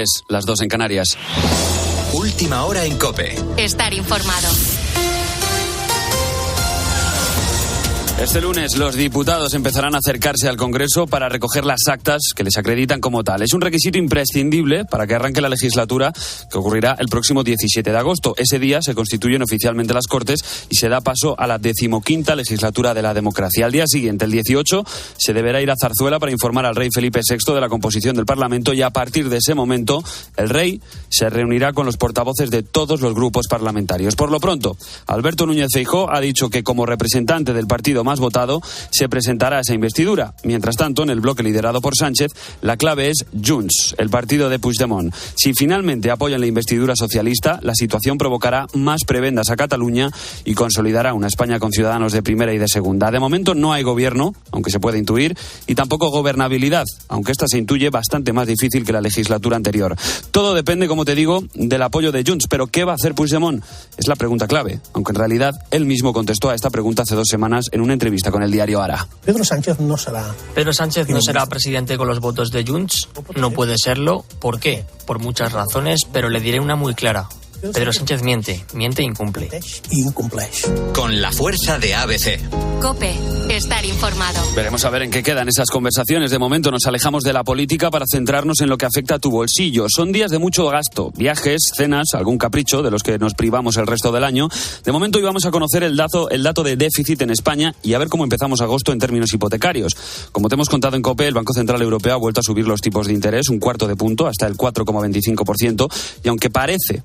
Es las 2 en Canarias. Última hora en COPE. Estar informado. Este lunes los diputados empezarán a acercarse al Congreso para recoger las actas que les acreditan como tal. Es un requisito imprescindible para que arranque la legislatura, que ocurrirá el próximo 17 de agosto. Ese día se constituyen oficialmente las Cortes y se da paso a la 15ª legislatura de la democracia. Al día siguiente, el 18, se deberá ir a Zarzuela para informar al rey Felipe VI de la composición del Parlamento y a partir de ese momento el rey se reunirá con los portavoces de todos los grupos parlamentarios. Por lo pronto, Alberto Núñez Feijóo ha dicho que como representante del partido más votado se presentará a esa investidura. Mientras tanto, en el bloque liderado por Sánchez, la clave es Junts, el partido de Puigdemont. Si finalmente apoyan la investidura socialista, la situación provocará más prebendas a Cataluña y consolidará una España con ciudadanos de primera y de segunda. De momento no hay gobierno, aunque se puede intuir, y tampoco gobernabilidad, aunque esta se intuye bastante más difícil que la legislatura anterior. Todo depende, como te digo, del apoyo de Junts. Pero ¿qué va a hacer Puigdemont? Es la pregunta clave, aunque en realidad él mismo contestó a esta pregunta hace 2 semanas en una entrevista con el diario Ara. Pedro Sánchez no será presidente con los votos de Junts. No puede serlo. ¿Por qué? Por muchas razones, pero le diré una muy clara. Pedro Sánchez miente e incumple. Con la fuerza de ABC. COPE, estar informado. Veremos a ver en qué quedan esas conversaciones. De momento nos alejamos de la política para centrarnos en lo que afecta a tu bolsillo. Son días de mucho gasto, viajes, cenas, algún capricho de los que nos privamos el resto del año. De momento hoy vamos a conocer el dato de déficit en España y a ver cómo empezamos agosto en términos hipotecarios. Como te hemos contado en COPE, el Banco Central Europeo ha vuelto a subir los tipos de interés 1/4 de punto hasta el 4,25% y aunque parece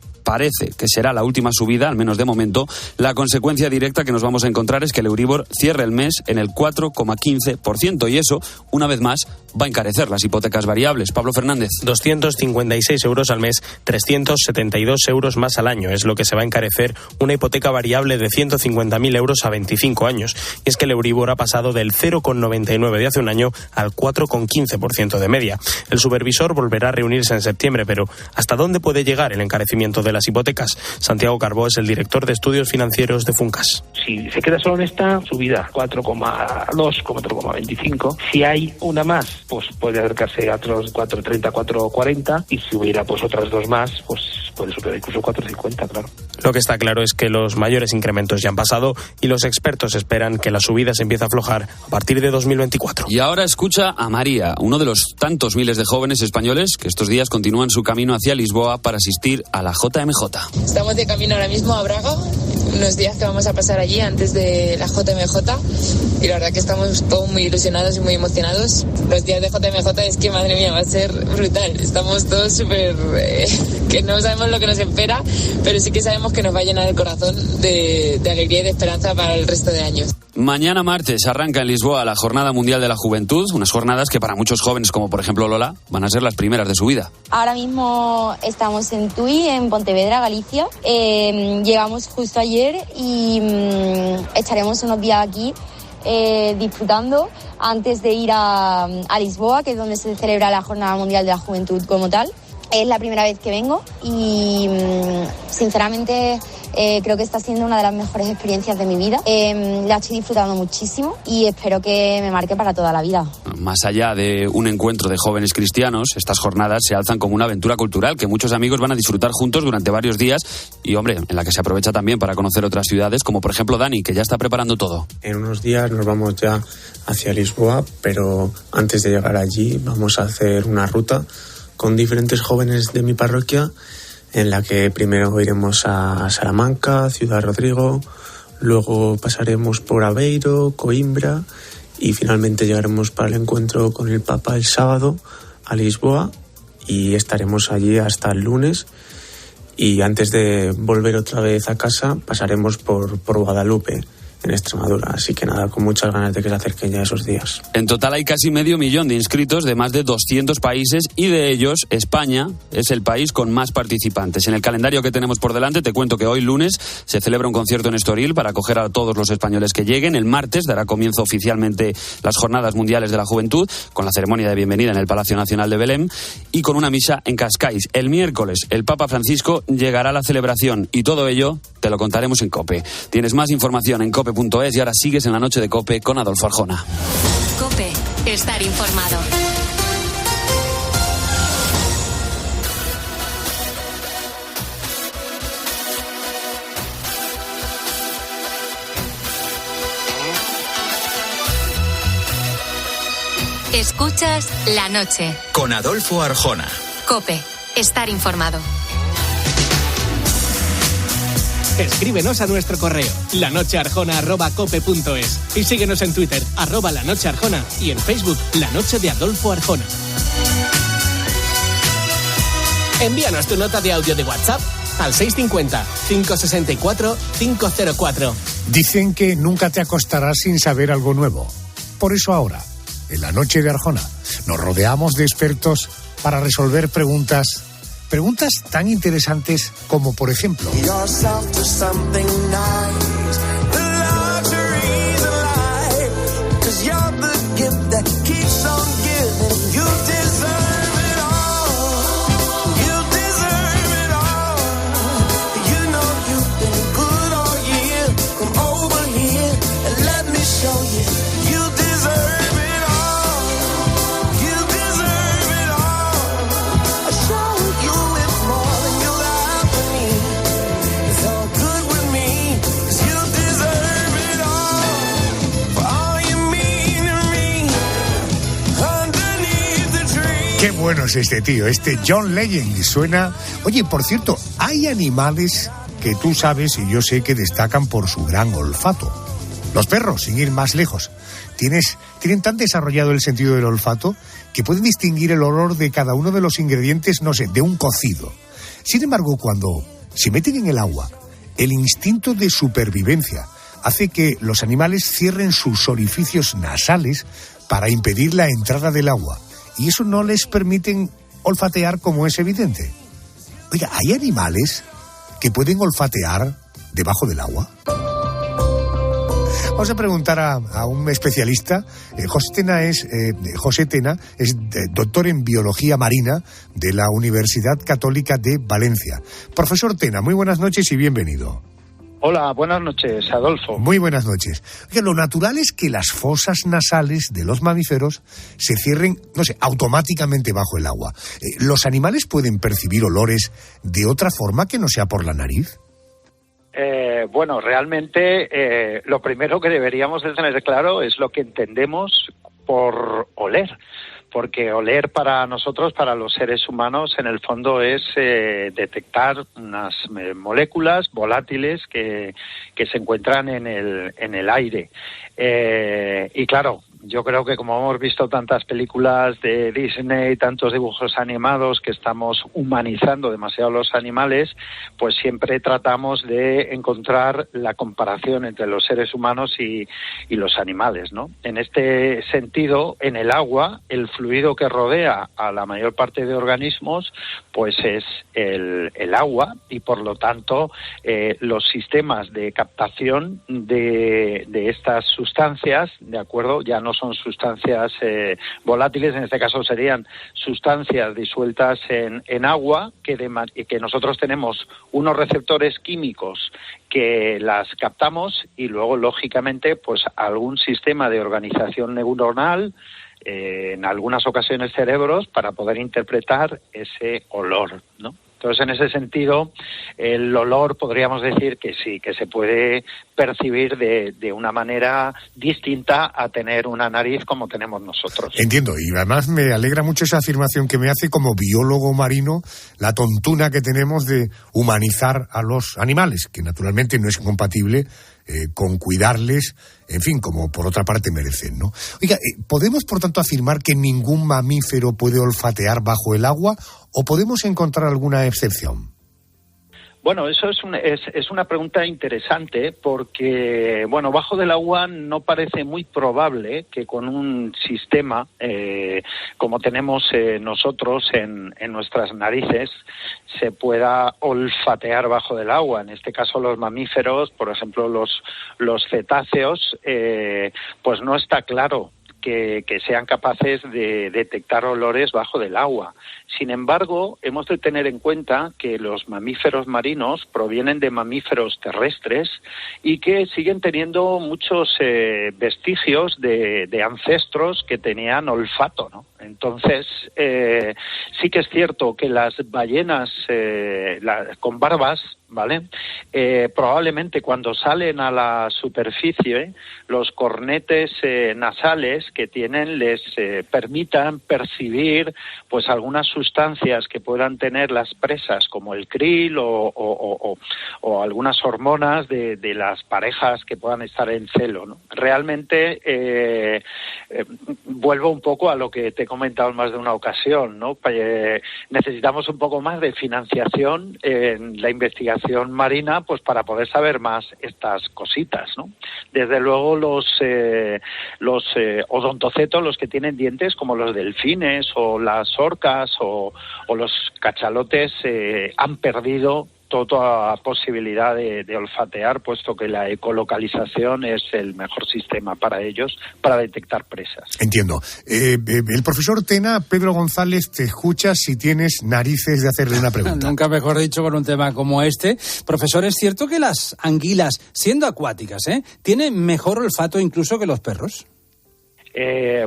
que será la última subida, al menos de momento, la consecuencia directa que nos vamos a encontrar es que el Euribor cierre el mes en el 4,15% y eso, una vez más, va a encarecer las hipotecas variables. Pablo Fernández. 256 euros al mes, 372 euros más al año. Es lo que se va a encarecer una hipoteca variable de 150.000 euros a 25 años. Y es que el Euribor ha pasado del 0,99 de hace un año al 4,15% de media. El supervisor volverá a reunirse en septiembre, pero ¿hasta dónde puede llegar el encarecimiento de las hipotecas? Santiago Carbó es el director de estudios financieros de Funcas. Si se queda solo en esta subida, 4,2, 4,25, si hay una más, pues puede acercarse a otros 4,30, 4,40 y si hubiera pues otras 2 más, pues puede superar incluso 4,50, claro. Lo que está claro es que los mayores incrementos ya han pasado y los expertos esperan que la subida se empiece a aflojar a partir de 2024. Y ahora escucha a María, uno de los tantos miles de jóvenes españoles que estos días continúan su camino hacia Lisboa para asistir a la JMJ. Estamos de camino ahora mismo a Braga, unos días que vamos a pasar allí antes de la JMJ y la verdad que estamos todos muy ilusionados y muy emocionados. Los días de JMJ es que, madre mía, va a ser brutal. Estamos todos súper... que no sabemos lo que nos espera, pero sí que sabemos que nos va a llenar el corazón de alegría y de esperanza para el resto de años. Mañana martes arranca en Lisboa la Jornada Mundial de la Juventud, unas jornadas que para muchos jóvenes, como por ejemplo Lola, van a ser las primeras de su vida. Ahora mismo estamos en Tui, en Pontevedra, Galicia. Llegamos justo ayer y estaremos unos días aquí disfrutando antes de ir a Lisboa, que es donde se celebra la Jornada Mundial de la Juventud como tal. Es la primera vez que vengo y sinceramente creo que está siendo una de las mejores experiencias de mi vida. La estoy disfrutando muchísimo y espero que me marque para toda la vida. Más allá de un encuentro de jóvenes cristianos, estas jornadas se alzan como una aventura cultural que muchos amigos van a disfrutar juntos durante varios días y, hombre, en la que se aprovecha también para conocer otras ciudades, como por ejemplo Dani, que ya está preparando todo. En unos días nos vamos ya hacia Lisboa, pero antes de llegar allí vamos a hacer una ruta con diferentes jóvenes de mi parroquia, en la que primero iremos a Salamanca, Ciudad Rodrigo, luego pasaremos por Aveiro, Coimbra y finalmente llegaremos para el encuentro con el Papa el sábado a Lisboa y estaremos allí hasta el lunes. Y antes de volver otra vez a casa pasaremos por Guadalupe, en Extremadura, así que nada, con muchas ganas de que se acerquen ya esos días. En total hay casi 500.000 de inscritos de más de 200 países y de ellos España es el país con más participantes. En el calendario que tenemos por delante te cuento que hoy lunes se celebra un concierto en Estoril para acoger a todos los españoles que lleguen. El martes dará comienzo oficialmente las Jornadas Mundiales de la Juventud con la ceremonia de bienvenida en el Palacio Nacional de Belém y con una misa en Cascais. El miércoles el Papa Francisco llegará a la celebración y todo ello te lo contaremos en COPE. Tienes más información en cope.es y ahora sigues en la noche de COPE con Adolfo Arjona. COPE, estar informado. Escuchas La Noche. Con Adolfo Arjona. COPE. Estar informado. Escríbenos a nuestro correo lanochearjona@cope.es y síguenos en Twitter @lanochearjona y en Facebook La Noche de Adolfo Arjona. Envíanos tu nota de audio de WhatsApp al 650-564-504. Dicen que nunca te acostarás sin saber algo nuevo. Por eso ahora, en La Noche de Arjona, nos rodeamos de expertos para resolver preguntas tan interesantes como, por ejemplo, qué bueno es este tío, este John Legend. Suena... Oye, por cierto, hay animales que tú sabes y yo sé que destacan por su gran olfato. Los perros, sin ir más lejos, tienen tan desarrollado el sentido del olfato que pueden distinguir el olor de cada uno de los ingredientes, no sé, de un cocido. Sin embargo, cuando se meten en el agua, el instinto de supervivencia hace que los animales cierren sus orificios nasales para impedir la entrada del agua. Y eso no les permiten olfatear, como es evidente. Oiga, ¿hay animales que pueden olfatear debajo del agua? Vamos a preguntar a un especialista. José Tena es doctor en biología marina de la Universidad Católica de Valencia. Profesor Tena, muy buenas noches y bienvenido. Hola, buenas noches, Adolfo. Muy buenas noches. Oiga, lo natural es que las fosas nasales de los mamíferos se cierren, no sé, automáticamente bajo el agua. ¿Los animales pueden percibir olores de otra forma que no sea por la nariz? Bueno, realmente lo primero que deberíamos de tener claro es lo que entendemos por oler. Porque oler para nosotros, para los seres humanos, en el fondo es detectar unas moléculas volátiles que se encuentran en el aire. Y claro, yo creo que como hemos visto tantas películas de Disney, tantos dibujos animados, que estamos humanizando demasiado los animales, pues siempre tratamos de encontrar la comparación entre los seres humanos y los animales, ¿no? En este sentido, en el agua, el fluido que rodea a la mayor parte de organismos, pues es el agua, y por lo tanto los sistemas de captación de estas sustancias, ¿de acuerdo?, ya no son sustancias volátiles, en este caso serían sustancias disueltas en agua, que nosotros tenemos unos receptores químicos que las captamos, y luego, lógicamente, pues algún sistema de organización neuronal, en algunas ocasiones cerebros, para poder interpretar ese olor, ¿no? Entonces, en ese sentido, el olor podríamos decir que sí, que se puede percibir de una manera distinta a tener una nariz como tenemos nosotros. Entiendo, y además me alegra mucho esa afirmación que me hace como biólogo marino, la tontuna que tenemos de humanizar a los animales, que naturalmente no es compatible con cuidarles, en fin, como por otra parte merecen, ¿no? Oiga, ¿podemos por tanto afirmar que ningún mamífero puede olfatear bajo el agua, o podemos encontrar alguna excepción? Bueno, eso es una pregunta interesante, porque, bueno, bajo del agua no parece muy probable que con un sistema como tenemos nosotros en nuestras narices se pueda olfatear bajo del agua. En este caso, los mamíferos, por ejemplo, los cetáceos, pues no está claro que sean capaces de detectar olores bajo del agua. Sin embargo, hemos de tener en cuenta que los mamíferos marinos provienen de mamíferos terrestres y que siguen teniendo muchos vestigios de ancestros que tenían olfato, ¿no? Entonces, sí que es cierto que las ballenas con barbas, ¿vale? Probablemente cuando salen a la superficie, los cornetes nasales que tienen les permitan percibir pues algunas sustancias que puedan tener las presas, como el krill o algunas hormonas de las parejas que puedan estar en celo, ¿no? Realmente vuelvo un poco a lo que te he comentado en más de una ocasión, ¿no? Necesitamos un poco más de financiación en la investigación marina, pues para poder saber más estas cositas, ¿no? Desde luego los odontocetos, los que tienen dientes, como los delfines o las orcas o los cachalotes, han perdido toda posibilidad de olfatear, puesto que la ecolocalización es el mejor sistema para ellos para detectar presas. Entiendo. El profesor Tena, Pedro González, te escucha si tienes narices de hacerle una pregunta. Nunca mejor dicho con un tema como este. Profesor, ¿es cierto que las anguilas, siendo acuáticas, tienen mejor olfato incluso que los perros?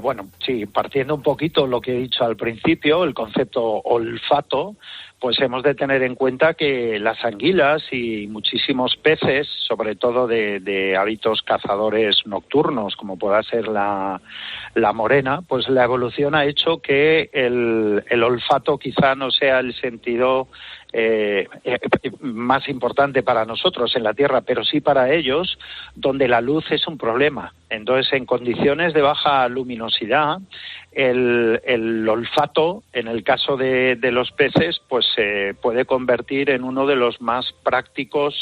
Bueno, sí, partiendo un poquito lo que he dicho al principio, el concepto olfato, pues hemos de tener en cuenta que las anguilas y muchísimos peces, sobre todo de hábitos cazadores nocturnos, como pueda ser la morena, pues la evolución ha hecho que el olfato quizá no sea el sentido más importante para nosotros en la Tierra, pero sí para ellos, donde la luz es un problema. Entonces, en condiciones de baja luminosidad, el olfato, en el caso de los peces, pues se puede convertir en uno de los más prácticos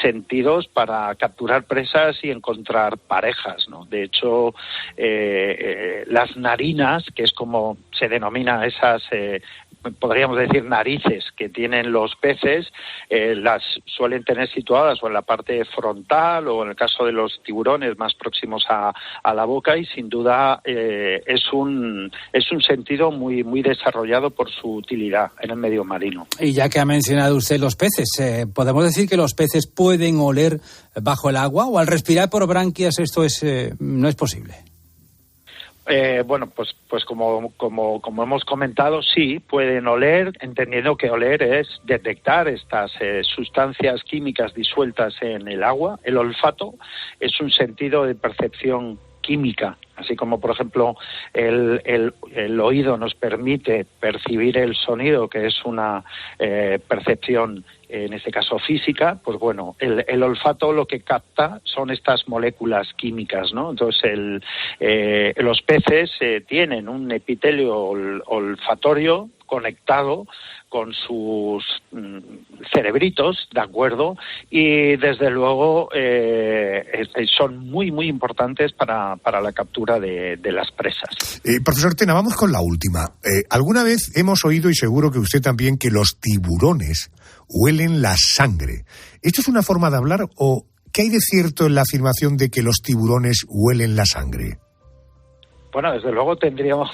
sentidos para capturar presas y encontrar parejas, ¿no? De hecho, las narinas, que es como se denomina esas podríamos decir narices que tienen los peces, las suelen tener situadas o en la parte frontal o en el caso de los tiburones más próximos a la boca, y sin duda es un sentido muy, muy desarrollado por su utilidad en el medio marino. Y ya que ha mencionado usted los peces, ¿podemos decir que los peces pueden oler bajo el agua o al respirar por branquias esto no es posible? Bueno, pues como hemos comentado, sí, pueden oler, entendiendo que oler es detectar estas sustancias químicas disueltas en el agua. El olfato es un sentido de percepción química, así como, por ejemplo, el oído nos permite percibir el sonido, que es una percepción, en este caso física. Pues bueno, el olfato lo que capta son estas moléculas químicas, ¿no? Entonces los peces tienen un epitelio olfatorio conectado con sus cerebritos, ¿de acuerdo? Y desde luego son muy, muy importantes para la captura de las presas. Profesor Tena, vamos con la última. Alguna vez hemos oído, y seguro que usted también, que los tiburones huelen la sangre. ¿Esto es una forma de hablar o qué hay de cierto en la afirmación de que los tiburones huelen la sangre? Bueno, desde luego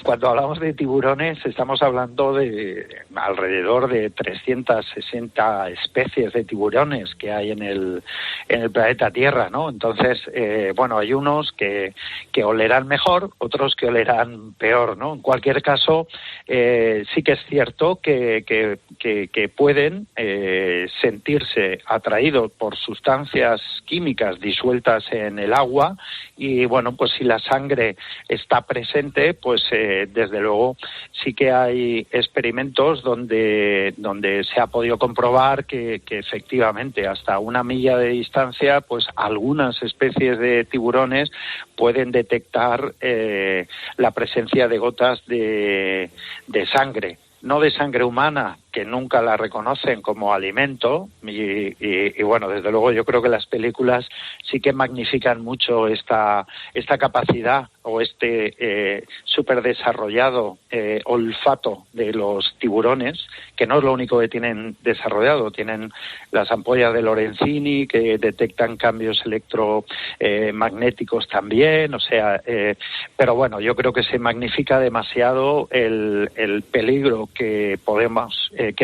cuando hablamos de tiburones, estamos hablando de alrededor de 360 especies de tiburones que hay en el planeta Tierra, ¿no? Entonces, bueno, hay unos que olerán mejor, otros que olerán peor, ¿no? En cualquier caso, sí que es cierto que pueden sentirse atraídos por sustancias químicas disueltas en el agua, y bueno, pues si la sangre está presente, pues desde luego sí que hay experimentos donde se ha podido comprobar que efectivamente hasta 1 milla de distancia, pues algunas especies de tiburones pueden detectar la presencia de gotas de sangre. No de sangre humana, que nunca la reconocen como alimento, y bueno, desde luego yo creo que las películas sí que magnifican mucho esta capacidad o súper desarrollado olfato de los tiburones, que no es lo único que tienen desarrollado. Tienen las ampollas de Lorenzini, que detectan cambios electromagnéticos también, o sea, pero bueno, yo creo que se magnifica demasiado el peligro que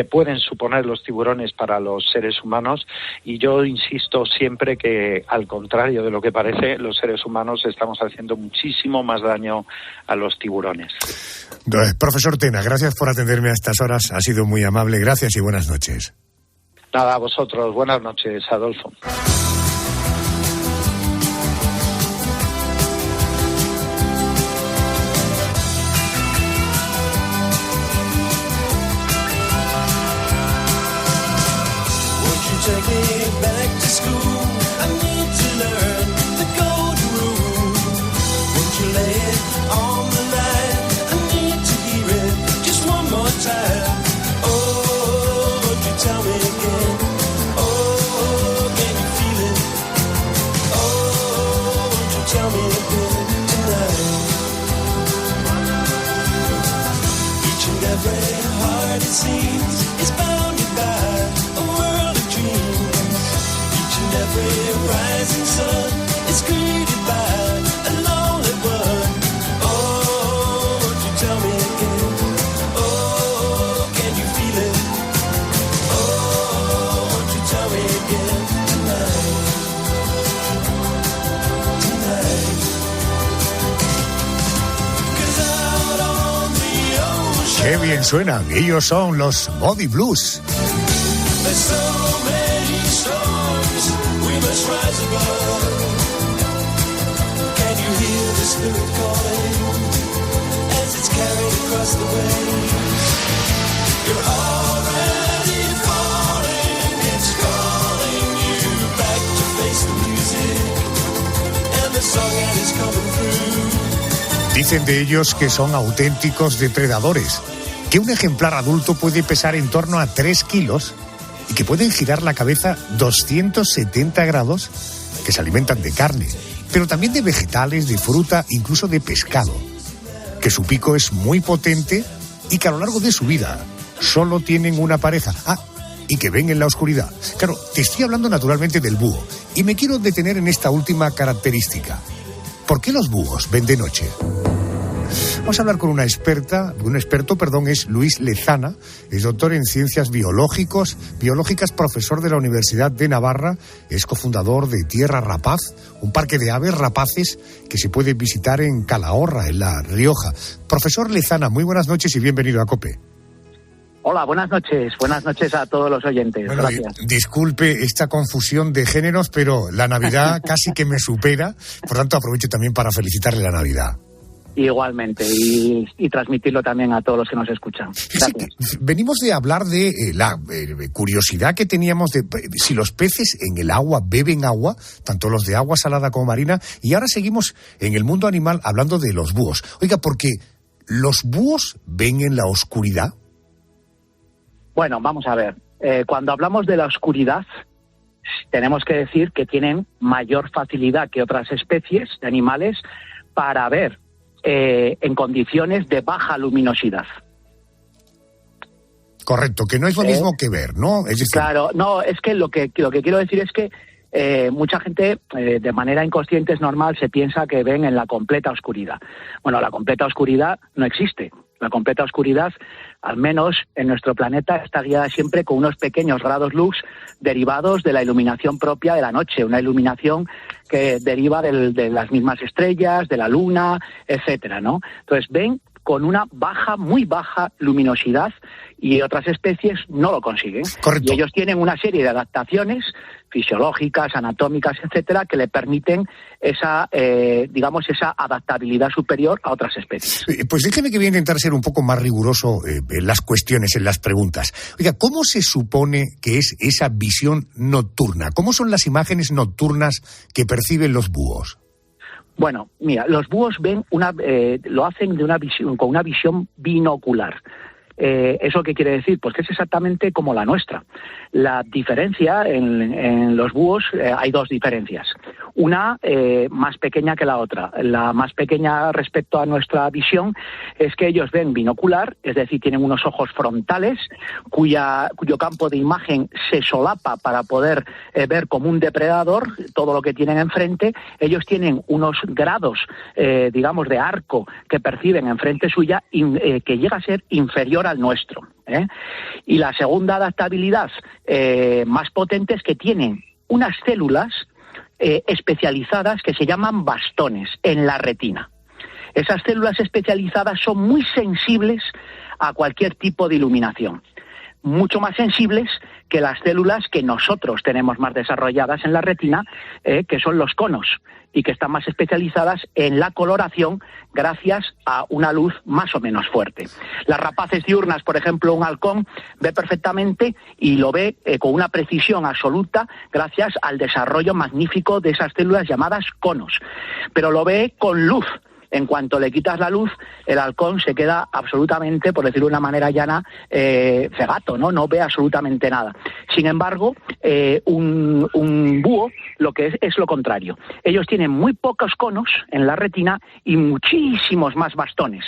pueden suponer los tiburones para los seres humanos, y yo insisto siempre que, al contrario de lo que parece, los seres humanos estamos haciendo muchísimo más daño a los tiburones. Profesor Tena, gracias por atenderme a estas horas, ha sido muy amable, gracias y buenas noches. Nada, a vosotros. Buenas noches, Adolfo. Qué bien suenan. Ellos son los Moody Blues. Dicen de ellos que son auténticos depredadores, que un ejemplar adulto puede pesar en torno a 3 kilos y que pueden girar la cabeza 270 grados, que se alimentan de carne, pero también de vegetales, de fruta, incluso de pescado, que su pico es muy potente y que a lo largo de su vida solo tienen una pareja. Y que ven en la oscuridad. Claro, te estoy hablando naturalmente del búho y me quiero detener en esta última característica. ¿Por qué los búhos ven de noche? Vamos a hablar con un experto, es Luis Lezana, es doctor en ciencias biológicas, profesor de la Universidad de Navarra, es cofundador de Tierra Rapaz, un parque de aves rapaces que se puede visitar en Calahorra, en La Rioja. Profesor Lezana, muy buenas noches y bienvenido a COPE. Hola, buenas noches a todos los oyentes. Bueno, gracias. Disculpe esta confusión de géneros, pero la Navidad casi que me supera, por tanto aprovecho también para felicitarle la Navidad. Igualmente, y transmitirlo también a todos los que nos escuchan. Gracias. Venimos de hablar de la curiosidad que teníamos de si los peces en el agua beben agua, tanto los de agua salada como marina, y ahora seguimos en el mundo animal hablando de los búhos. Oiga, porque ¿los búhos ven en la oscuridad? Bueno, vamos a ver. Cuando hablamos de la oscuridad, tenemos que decir que tienen mayor facilidad que otras especies de animales para ver en condiciones de baja luminosidad. Correcto, que no es lo mismo que ver, ¿no? Es decir... Claro, no, es que lo que quiero decir es que mucha gente, de manera inconsciente, es normal, se piensa que ven en la completa oscuridad. Bueno, la completa oscuridad no existe. La completa oscuridad, al menos en nuestro planeta, está guiada siempre con unos pequeños grados lux derivados de la iluminación propia de la noche, una iluminación que deriva de las mismas estrellas, de la luna, etcétera, ¿no? Entonces ven con una muy baja luminosidad y otras especies no lo consiguen. Correcto. Y ellos tienen una serie de adaptaciones fisiológicas, anatómicas, etcétera, que le permiten esa adaptabilidad superior a otras especies. Pues déjeme que voy a intentar ser un poco más riguroso en las cuestiones, en las preguntas. Oiga, ¿cómo se supone que es esa visión nocturna? ¿Cómo son las imágenes nocturnas que perciben los búhos? Bueno, mira, los búhos ven lo hacen con una visión binocular. ¿Eso qué quiere decir? Pues que es exactamente como la nuestra. La diferencia en los búhos, hay dos diferencias. Una más pequeña que la otra. La más pequeña respecto a nuestra visión es que ellos ven binocular, es decir, tienen unos ojos frontales cuyo campo de imagen se solapa para poder ver como un depredador todo lo que tienen enfrente. Ellos tienen unos grados, de arco que perciben enfrente suya que llega a ser inferior al nuestro. Y la segunda adaptabilidad más potente es que tienen unas células especializadas que se llaman bastones en la retina. Esas células especializadas son muy sensibles a cualquier tipo de iluminación. mucho más sensibles que las células que nosotros tenemos más desarrolladas en la retina, que son los conos, y que están más especializadas en la coloración gracias a una luz más o menos fuerte. Las rapaces diurnas, por ejemplo, un halcón ve perfectamente y lo ve con una precisión absoluta gracias al desarrollo magnífico de esas células llamadas conos, pero lo ve con luz. En cuanto le quitas la luz, el halcón se queda absolutamente, por decirlo de una manera llana, cegato, ¿no? No ve absolutamente nada. Sin embargo, un búho lo que es lo contrario. Ellos tienen muy pocos conos en la retina y muchísimos más bastones,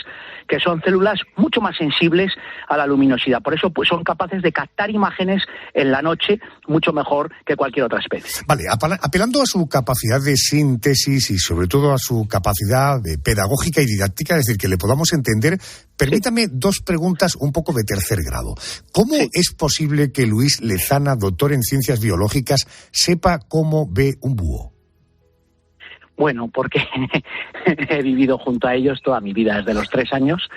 que son células mucho más sensibles a la luminosidad. Por eso pues, son capaces de captar imágenes en la noche mucho mejor que cualquier otra especie. Vale, apelando a su capacidad de síntesis y sobre todo a su capacidad pedagógica y didáctica, es decir, que le podamos entender, permítame dos preguntas un poco de tercer grado. ¿Cómo es posible que Luis Lezana, doctor en ciencias biológicas, sepa cómo ve un búho? Bueno, porque he vivido junto a ellos toda mi vida, desde los 3 años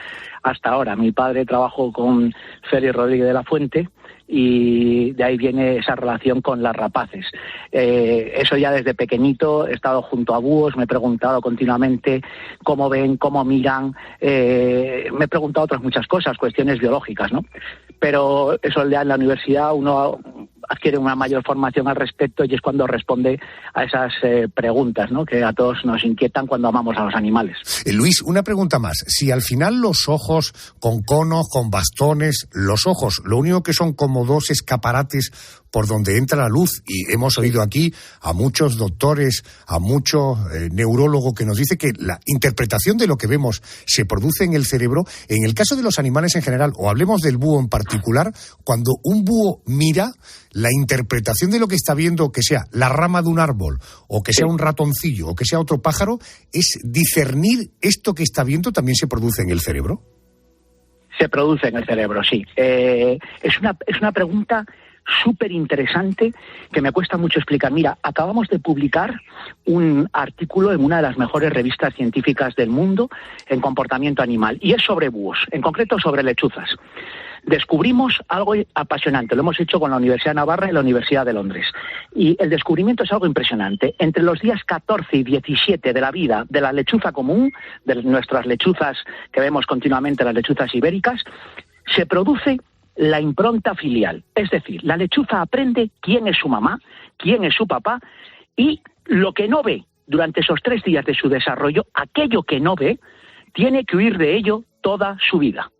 hasta ahora. Mi padre trabajó con Félix Rodríguez de la Fuente y de ahí viene esa relación con las rapaces. Eso ya desde pequeñito, he estado junto a búhos, me he preguntado continuamente cómo ven, cómo miran, me he preguntado otras muchas cosas, cuestiones biológicas, ¿no? Pero eso ya en la universidad uno adquiere una mayor formación al respecto y es cuando responde a esas preguntas, ¿no?, que a todos nos inquietan cuando amamos a los animales. Luis, una pregunta más. Si al final los ojos con conos, con bastones, los ojos, lo único que son como 2 escaparates por donde entra la luz, y hemos oído aquí a muchos doctores, a muchos neurólogos que nos dice que la interpretación de lo que vemos se produce en el cerebro. En el caso de los animales en general, o hablemos del búho en particular, cuando un búho mira, la interpretación de lo que está viendo, que sea la rama de un árbol, o que sea un ratoncillo, o que sea otro pájaro, es discernir esto que está viendo, también se produce en el cerebro. Se produce en el cerebro, sí. Es una pregunta súper interesante que me cuesta mucho explicar. Mira, acabamos de publicar un artículo en una de las mejores revistas científicas del mundo en comportamiento animal, y es sobre búhos, en concreto sobre lechuzas. Descubrimos algo apasionante, lo hemos hecho con la Universidad de Navarra y la Universidad de Londres, y el descubrimiento es algo impresionante. Entre los días 14 y 17 de la vida de la lechuza común, de nuestras lechuzas que vemos continuamente, las lechuzas ibéricas, se produce la impronta filial, es decir, la lechuza aprende quién es su mamá, quién es su papá, y lo que no ve durante esos 3 días de su desarrollo, aquello que no ve, tiene que huir de ello toda su vida.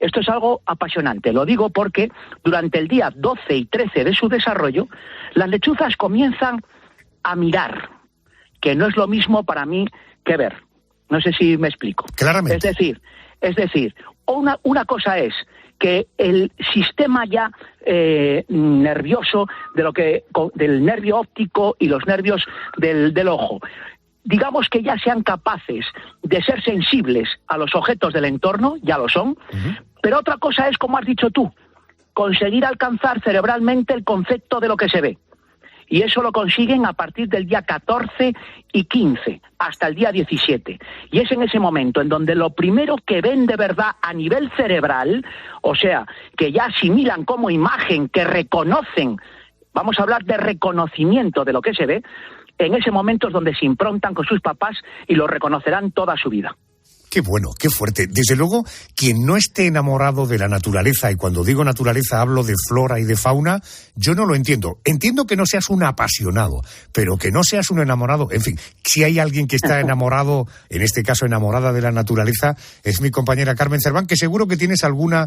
Esto es algo apasionante, lo digo porque durante el día 12 y 13 de su desarrollo, las lechuzas comienzan a mirar, que no es lo mismo para mí que ver. No sé si me explico. Claramente. Es decir, una cosa es que el sistema ya nervioso del nervio óptico y los nervios del ojo, digamos que ya sean capaces de ser sensibles a los objetos del entorno, ya lo son, pero otra cosa es, como has dicho tú, conseguir alcanzar cerebralmente el concepto de lo que se ve. Y eso lo consiguen a partir del día 14 y 15, hasta el día 17. Y es en ese momento en donde lo primero que ven de verdad a nivel cerebral, o sea, que ya asimilan como imagen, que reconocen, vamos a hablar de reconocimiento de lo que se ve, en ese momento es donde se improntan con sus papás y lo reconocerán toda su vida. Qué bueno, qué fuerte. Desde luego, quien no esté enamorado de la naturaleza, y cuando digo naturaleza hablo de flora y de fauna, yo no lo entiendo. Entiendo que no seas un apasionado, pero que no seas un enamorado. En fin, si hay alguien que está enamorado, en este caso enamorada de la naturaleza, es mi compañera Carmen Cerván, que seguro que tienes alguna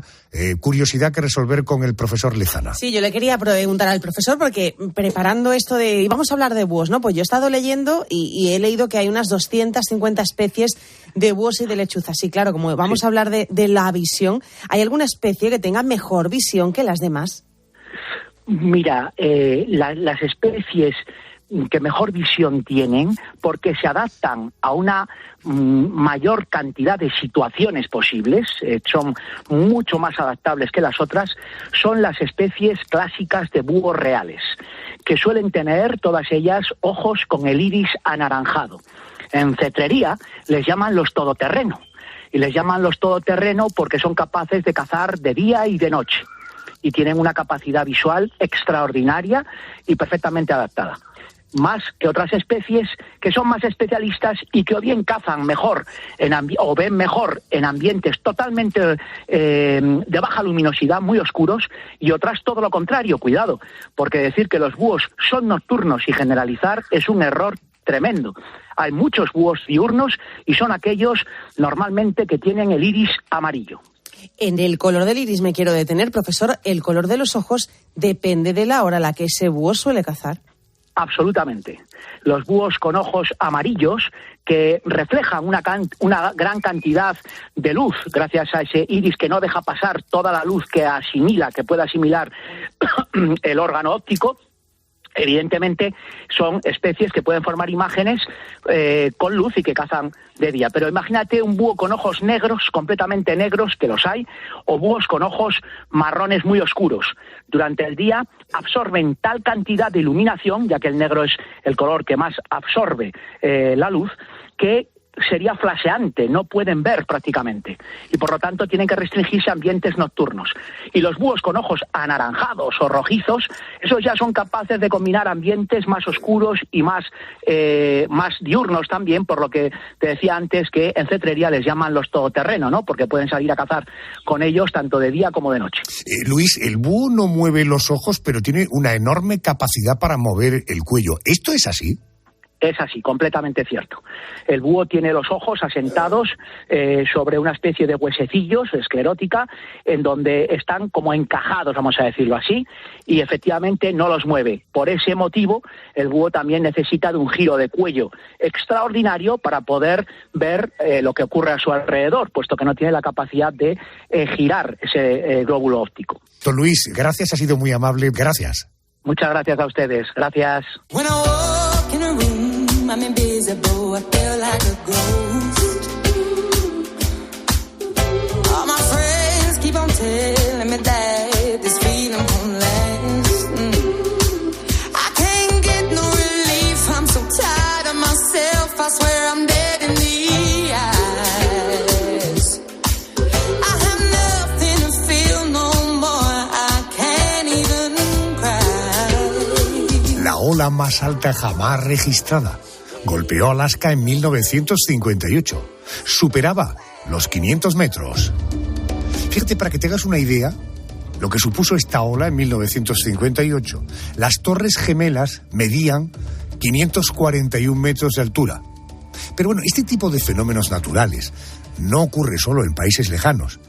curiosidad que resolver con el profesor Lezana. Sí, yo le quería preguntar al profesor, porque preparando esto y vamos a hablar de búhos, ¿no? Pues yo he estado leyendo y he leído que hay unas 250 especies de búhos y de lechuzas. Sí, claro, como vamos a hablar de la visión, ¿hay alguna especie que tenga mejor visión que las demás? Mira, las especies que mejor visión tienen, porque se adaptan a una mayor cantidad de situaciones posibles, son mucho más adaptables que las otras, son las especies clásicas de búhos reales, que suelen tener todas ellas ojos con el iris anaranjado. En cetrería les llaman los todoterreno, y les llaman los todoterreno porque son capaces de cazar de día y de noche. y tienen una capacidad visual extraordinaria y perfectamente adaptada. Más que otras especies que son más especialistas y que o bien cazan mejor o ven mejor en ambientes totalmente de baja luminosidad, muy oscuros, y otras todo lo contrario. Cuidado, porque decir que los búhos son nocturnos y generalizar es un error tremendo. Hay muchos búhos diurnos y son aquellos normalmente que tienen el iris amarillo. En el color del iris me quiero detener, profesor. ¿El color de los ojos depende de la hora a la que ese búho suele cazar? Absolutamente. Los búhos con ojos amarillos que reflejan una gran cantidad de luz gracias a ese iris que no deja pasar toda la luz que puede asimilar el órgano óptico. Evidentemente son especies que pueden formar imágenes con luz y que cazan de día. Pero imagínate un búho con ojos negros, completamente negros, que los hay, o búhos con ojos marrones muy oscuros. Durante el día absorben tal cantidad de iluminación, ya que el negro es el color que más absorbe la luz, que sería flasheante, no pueden ver prácticamente, y por lo tanto tienen que restringirse a ambientes nocturnos. Y los búhos con ojos anaranjados o rojizos, esos ya son capaces de combinar ambientes más oscuros y más diurnos también, por lo que te decía antes que en cetrería les llaman los todoterreno, ¿no? Porque pueden salir a cazar con ellos tanto de día como de noche. Luis, el búho no mueve los ojos, pero tiene una enorme capacidad para mover el cuello. ¿Esto es así? Es así, completamente cierto. El búho tiene los ojos asentados sobre una especie de huesecillos, esclerótica, en donde están como encajados, vamos a decirlo así, y efectivamente no los mueve. Por ese motivo, el búho también necesita de un giro de cuello extraordinario para poder ver lo que ocurre a su alrededor, puesto que no tiene la capacidad de girar ese glóbulo óptico. Don Luis, gracias, ha sido muy amable. Gracias. Muchas gracias a ustedes. Gracias. I'm invisible, I feel like a ghost. All my friends keep on telling me that this feeling won't last. I can't get no relief, I'm so tired of myself, I swear I'm dead in the eyes. I have nothing to feel no more, I can't even cry. La ola más alta jamás registrada golpeó Alaska en 1958. Superaba los 500 metros. Fíjate, para que te hagas una idea, lo que supuso esta ola en 1958. Las Torres Gemelas medían 541 metros de altura. Pero bueno, este tipo de fenómenos naturales no ocurre solo en países lejanos.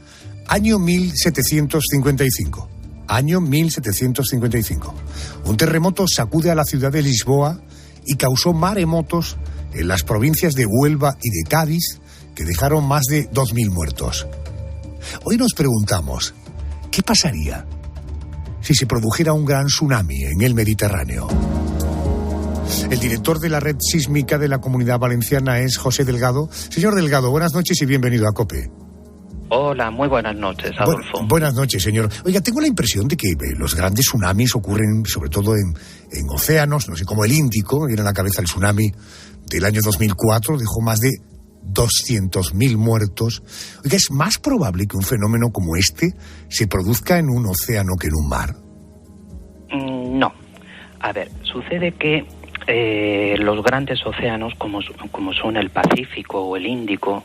Año 1755. Año 1755. Un terremoto sacude a la ciudad de Lisboa y causó maremotos en las provincias de Huelva y de Cádiz, que dejaron más de 2.000 muertos. Hoy nos preguntamos, ¿qué pasaría si se produjera un gran tsunami en el Mediterráneo? El director de la Red Sísmica de la Comunidad Valenciana es José Delgado. Señor Delgado, buenas noches y bienvenido a COPE. Hola, muy buenas noches, Adolfo. Buenas noches, señor. Oiga, tengo la impresión de que los grandes tsunamis ocurren sobre todo en océanos, no sé, como el Índico. Me viene a la cabeza el tsunami del año 2004, dejó más de 200.000 muertos. Oiga, ¿es más probable que un fenómeno como este se produzca en un océano que en un mar? No. A ver, sucede que los grandes océanos, como son el Pacífico o el Índico,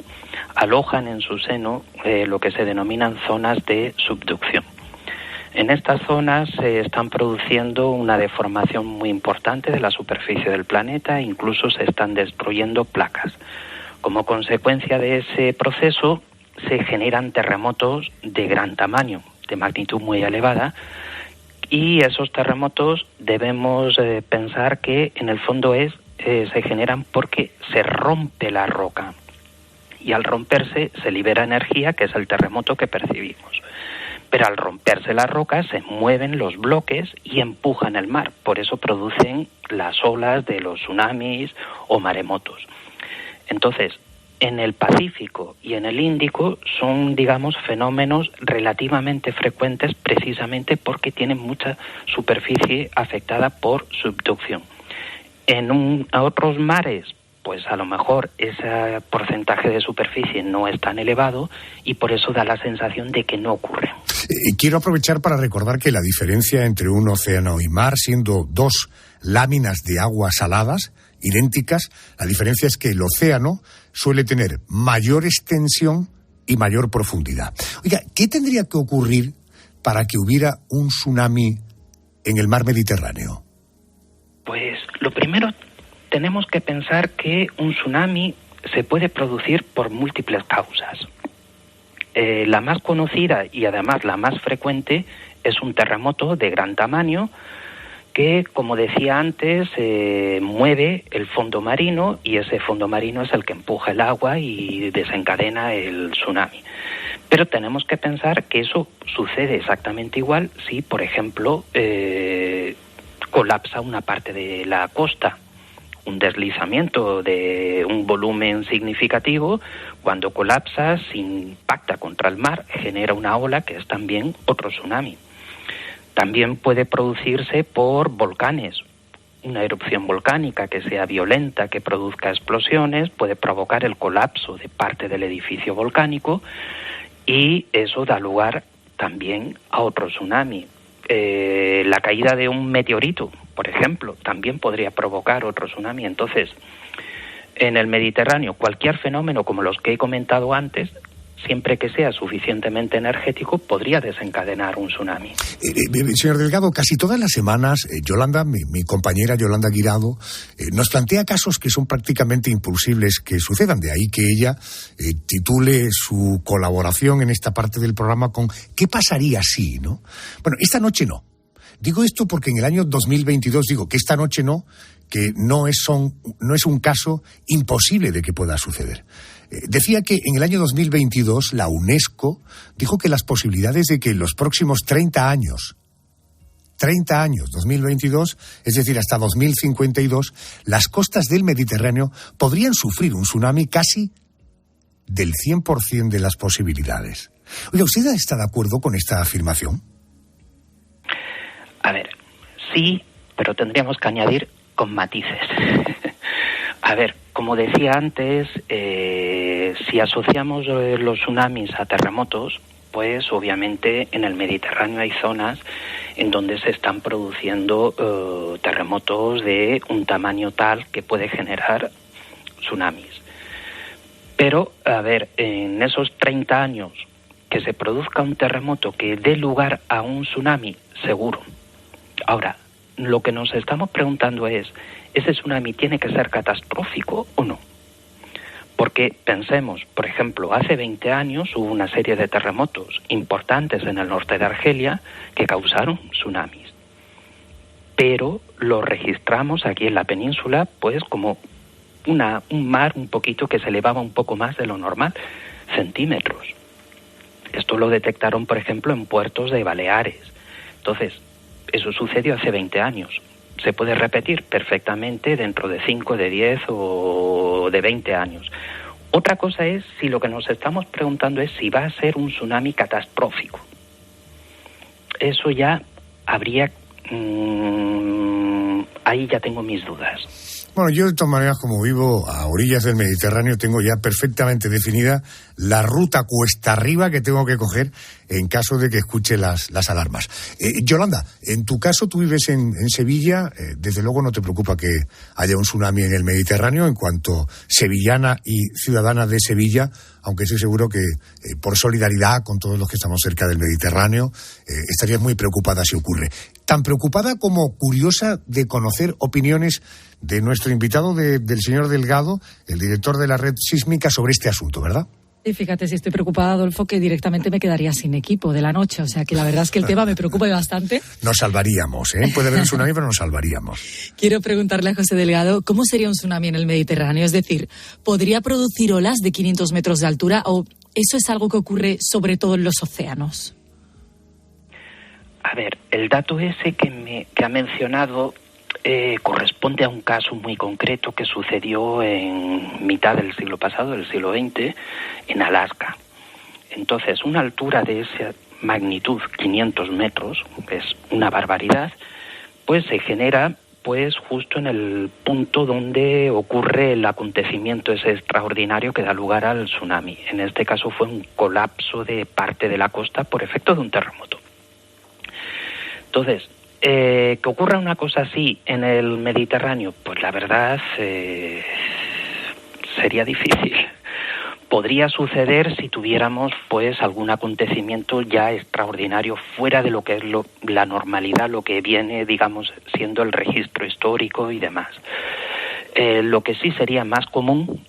alojan en su seno lo que se denominan zonas de subducción. En estas zonas se están produciendo una deformación muy importante de la superficie del planeta, incluso se están destruyendo placas. Como consecuencia de ese proceso se generan terremotos de gran tamaño, de magnitud muy elevada, y esos terremotos debemos pensar que en el fondo se generan porque se rompe la roca. Y al romperse se libera energía, que es el terremoto que percibimos. Pero al romperse la roca se mueven los bloques y empujan el mar. Por eso producen las olas de los tsunamis o maremotos. Entonces, en el Pacífico y en el Índico son, digamos, fenómenos relativamente frecuentes precisamente porque tienen mucha superficie afectada por subducción. En otros mares, pues a lo mejor ese porcentaje de superficie no es tan elevado y por eso da la sensación de que no ocurre. Quiero aprovechar para recordar que la diferencia entre un océano y mar, siendo dos láminas de agua saladas, idénticas, la diferencia es que el océano suele tener mayor extensión y mayor profundidad. Oiga, ¿qué tendría que ocurrir para que hubiera un tsunami en el mar Mediterráneo? Pues lo primero, tenemos que pensar que un tsunami se puede producir por múltiples causas. La más conocida y además la más frecuente es un terremoto de gran tamaño que, como decía antes, mueve el fondo marino y ese fondo marino es el que empuja el agua y desencadena el tsunami. Pero tenemos que pensar que eso sucede exactamente igual si, por ejemplo, colapsa una parte de la costa. Un deslizamiento de un volumen significativo, cuando colapsa, se impacta contra el mar, genera una ola que es también otro tsunami. También puede producirse por volcanes. Una erupción volcánica que sea violenta, que produzca explosiones, puede provocar el colapso de parte del edificio volcánico y eso da lugar también a otro tsunami. La caída de un meteorito, por ejemplo, también podría provocar otro tsunami. Entonces, en el Mediterráneo, cualquier fenómeno como los que he comentado antes, siempre que sea suficientemente energético, podría desencadenar un tsunami. Señor Delgado, casi todas las semanas, Yolanda, mi compañera Yolanda Guirado, nos plantea casos que son prácticamente imposibles que sucedan. De ahí que ella titule su colaboración en esta parte del programa con ¿qué pasaría si? ¿No? Bueno, esta noche no. Digo esto porque en el año 2022 digo que esta noche no, que no es un caso imposible de que pueda suceder. Decía que en el año 2022 la UNESCO dijo que las posibilidades de que en los próximos 30 años, 2022, es decir, hasta 2052, las costas del Mediterráneo podrían sufrir un tsunami casi del 100% de las posibilidades. Oiga, ¿usted está de acuerdo con esta afirmación? A ver, sí, pero tendríamos que añadir con matices. A ver, como decía antes, si asociamos los tsunamis a terremotos, pues obviamente en el Mediterráneo hay zonas en donde se están produciendo terremotos de un tamaño tal que puede generar tsunamis. Pero, a ver, en esos 30 años que se produzca un terremoto que dé lugar a un tsunami, seguro. Ahora, lo que nos estamos preguntando es, ¿ese tsunami tiene que ser catastrófico o no? Porque pensemos, por ejemplo, hace 20 años hubo una serie de terremotos importantes en el norte de Argelia que causaron tsunamis. Pero lo registramos aquí en la península pues como un mar un poquito que se elevaba un poco más de lo normal, centímetros. Esto lo detectaron, por ejemplo, en puertos de Baleares. Entonces, eso sucedió hace 20 años. Se puede repetir perfectamente dentro de 5, de 10 o de 20 años. Otra cosa es si lo que nos estamos preguntando es si va a ser un tsunami catastrófico. Eso ya habría... ahí ya tengo mis dudas. Bueno, yo de todas maneras, como vivo a orillas del Mediterráneo, tengo ya perfectamente definida la ruta cuesta arriba que tengo que coger en caso de que escuche las alarmas. Yolanda, en tu caso tú vives en Sevilla, desde luego no te preocupa que haya un tsunami en el Mediterráneo. En cuanto sevillana y ciudadana de Sevilla, aunque estoy seguro que por solidaridad con todos los que estamos cerca del Mediterráneo, estarías muy preocupada si ocurre. Tan preocupada como curiosa de conocer opiniones de nuestro invitado, del señor Delgado, el director de la red sísmica, sobre este asunto, ¿verdad? Y fíjate, si estoy preocupada, Adolfo, que directamente me quedaría sin equipo de la noche. O sea, que la verdad es que el tema me preocupa bastante. Nos salvaríamos, ¿eh? Puede haber un tsunami, pero nos salvaríamos. Quiero preguntarle a José Delgado, ¿cómo sería un tsunami en el Mediterráneo? Es decir, ¿podría producir olas de 500 metros de altura o eso es algo que ocurre sobre todo en los océanos? A ver, el dato ese que ha mencionado corresponde a un caso muy concreto que sucedió en mitad del siglo pasado, del siglo XX, en Alaska. Entonces, una altura de esa magnitud, 500 metros, es una barbaridad, pues se genera pues justo en el punto donde ocurre el acontecimiento ese extraordinario que da lugar al tsunami. En este caso fue un colapso de parte de la costa por efecto de un terremoto. Entonces, que ocurra una cosa así en el Mediterráneo, pues la verdad sería difícil. Podría suceder si tuviéramos pues algún acontecimiento ya extraordinario fuera de lo que es la normalidad, lo que viene, digamos, siendo el registro histórico y demás. Lo que sí sería más común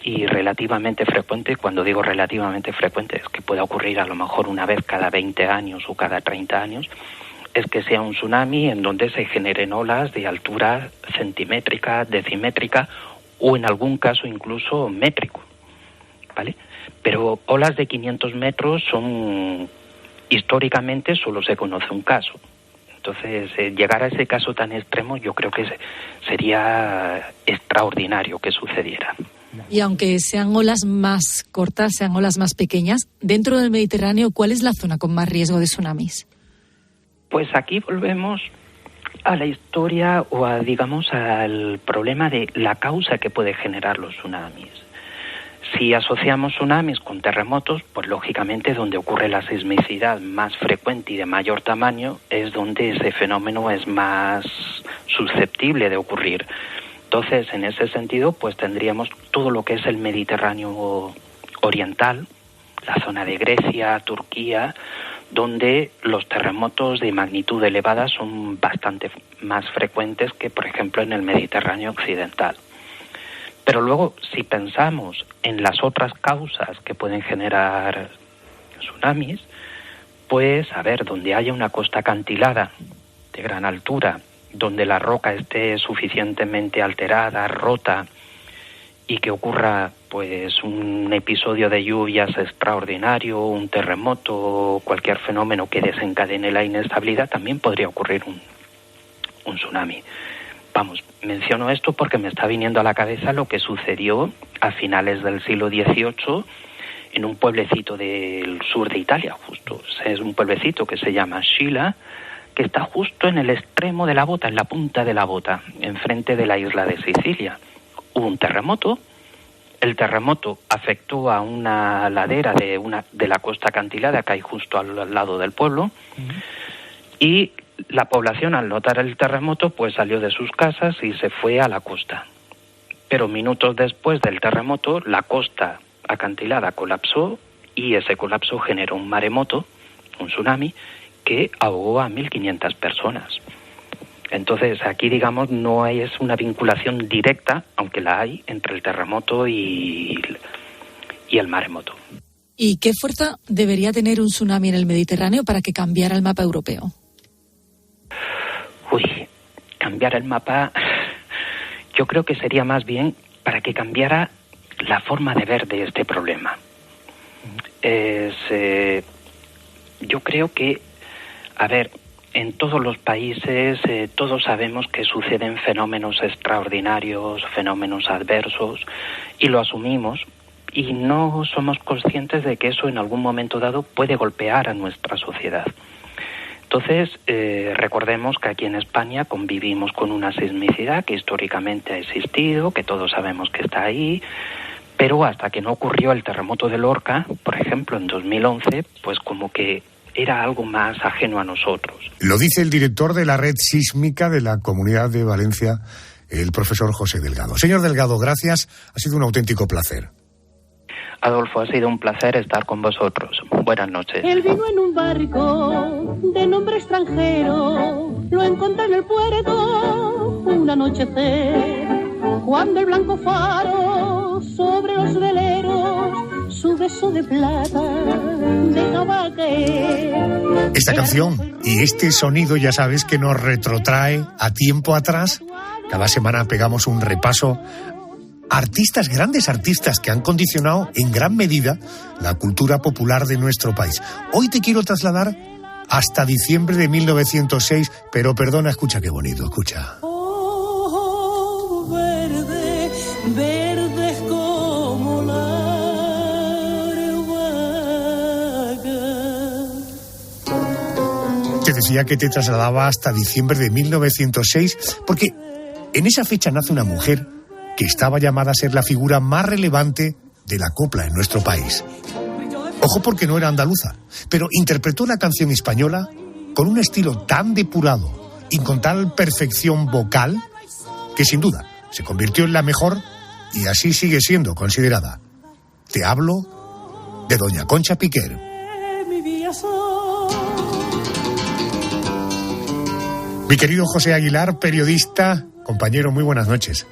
y relativamente frecuente, cuando digo relativamente frecuente, es que pueda ocurrir a lo mejor una vez cada 20 años o cada 30 años, es que sea un tsunami en donde se generen olas de altura centimétrica, decimétrica o en algún caso incluso métrico. ¿Vale? Pero olas de 500 metros históricamente solo se conoce un caso. Entonces, llegar a ese caso tan extremo yo creo que sería extraordinario que sucediera. Y aunque sean olas más cortas, sean olas más pequeñas, dentro del Mediterráneo, ¿cuál es la zona con más riesgo de tsunamis? Pues aquí volvemos a la historia o digamos al problema de la causa que puede generar los tsunamis. Si asociamos tsunamis con terremotos, pues lógicamente donde ocurre la sismicidad más frecuente y de mayor tamaño es donde ese fenómeno es más susceptible de ocurrir. Entonces, en ese sentido, pues tendríamos todo lo que es el Mediterráneo oriental, la zona de Grecia, Turquía, donde los terremotos de magnitud elevada son bastante más frecuentes que, por ejemplo, en el Mediterráneo occidental. Pero luego, si pensamos en las otras causas que pueden generar tsunamis, pues, a ver, donde haya una costa acantilada de gran altura, donde la roca esté suficientemente alterada, rota, y que ocurra, pues, un episodio de lluvias extraordinario, un terremoto, cualquier fenómeno que desencadene la inestabilidad, también podría ocurrir un tsunami. Vamos, menciono esto porque me está viniendo a la cabeza lo que sucedió a finales del siglo XVIII en un pueblecito del sur de Italia, justo. Es un pueblecito que se llama Scilla, que está justo en el extremo de la bota, en la punta de la bota, enfrente de la isla de Sicilia. Hubo un terremoto, el terremoto afectó a una ladera de la costa acantilada que hay justo al lado del pueblo, y la población, al notar el terremoto, pues salió de sus casas y se fue a la costa. Pero minutos después del terremoto, la costa acantilada colapsó y ese colapso generó un maremoto, un tsunami, que ahogó a 1.500 personas. Entonces, aquí, digamos, no es una vinculación directa, aunque la hay, entre el terremoto y el maremoto. ¿Y qué fuerza debería tener un tsunami en el Mediterráneo para que cambiara el mapa europeo? Cambiar el mapa, yo creo que sería más bien para que cambiara la forma de ver de este problema. Yo creo que, a ver, en todos los países todos sabemos que suceden fenómenos extraordinarios, fenómenos adversos, y lo asumimos, y no somos conscientes de que eso en algún momento dado puede golpear a nuestra sociedad. Entonces, recordemos que aquí en España convivimos con una sismicidad que históricamente ha existido, que todos sabemos que está ahí, pero hasta que no ocurrió el terremoto de Lorca, por ejemplo, en 2011, pues como que era algo más ajeno a nosotros. Lo dice el director de la Red Sísmica de la Comunidad de Valencia, el profesor José Delgado. Señor Delgado, gracias, ha sido un auténtico placer. Adolfo, ha sido un placer estar con vosotros. Buenas noches. Él vino en un barco de nombre extranjero, lo encontré en el puerto un anochecer, cuando el blanco faro sobre los veleros su beso de plata dejaba caer. Esta canción y este sonido, ya sabes, que nos retrotrae a tiempo atrás. Cada semana pegamos un repaso. Artistas, grandes artistas que han condicionado en gran medida la cultura popular de nuestro país. Hoy te quiero trasladar hasta diciembre de 1906, pero perdona, escucha qué bonito, escucha. Oh, verde, verde como la albahaca. Te decía que te trasladaba hasta diciembre de 1906, porque en esa fecha nace una mujer que estaba llamada a ser la figura más relevante de la copla en nuestro país. Ojo, porque no era andaluza, pero interpretó la canción española con un estilo tan depurado y con tal perfección vocal que sin duda se convirtió en la mejor y así sigue siendo considerada. Te hablo de doña Concha Piquer. Mi querido José Aguilar, periodista, compañero, muy buenas noches.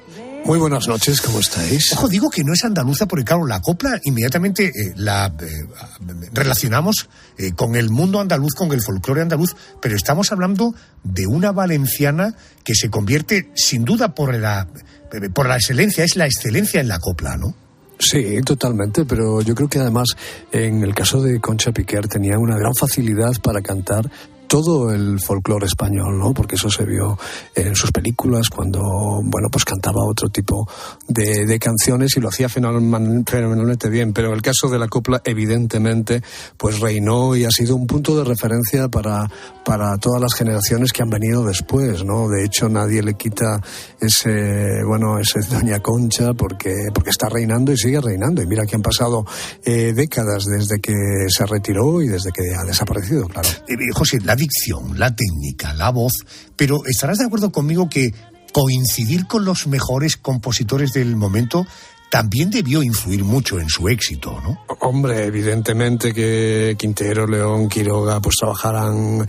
Muy buenas noches, ¿cómo estáis? Ojo, digo que no es andaluza porque, claro, la copla inmediatamente la relacionamos con el mundo andaluz, con el folclore andaluz, pero estamos hablando de una valenciana que se convierte, sin duda, por la excelencia, es la excelencia en la copla, ¿no? Sí, totalmente, pero yo creo que además en el caso de Concha Piquer tenía una gran facilidad para cantar todo el folclore español, ¿no? Porque eso se vio en sus películas cuando, bueno, pues cantaba otro tipo de canciones y lo hacía fenomenalmente bien. Pero en el caso de la copla, evidentemente, pues reinó y ha sido un punto de referencia para todas las generaciones que han venido después, ¿no? De hecho, nadie le quita ese Doña Concha porque está reinando y sigue reinando. Y mira que han pasado décadas desde que se retiró y desde que ha desaparecido, claro. José, la dicción, la técnica, la voz, pero estarás de acuerdo conmigo que coincidir con los mejores compositores del momento también debió influir mucho en su éxito, ¿no? Hombre, evidentemente que Quintero, León, Quiroga, pues trabajaran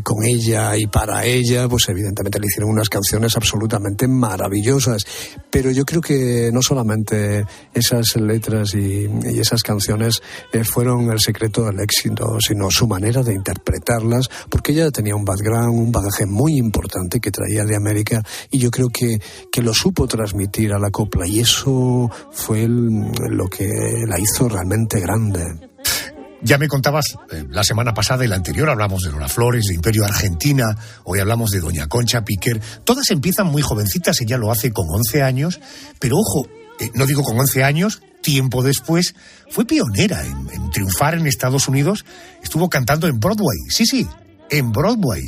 con ella y para ella, pues evidentemente le hicieron unas canciones absolutamente maravillosas. Pero yo creo que no solamente esas letras y esas canciones fueron el secreto del éxito, sino su manera de interpretarlas, porque ella tenía un background, un bagaje muy importante que traía de América, y yo creo que lo supo transmitir a la copla, y eso fue lo que la hizo realmente grande. Ya me contabas la semana pasada y la anterior, hablamos de Lola Flores, de Imperio Argentina, hoy hablamos de doña Concha Piquer. Todas empiezan muy jovencitas, ella lo hace con 11 años, pero ojo, no digo con 11 años, tiempo después, fue pionera en triunfar en Estados Unidos, estuvo cantando en Broadway, sí, en Broadway.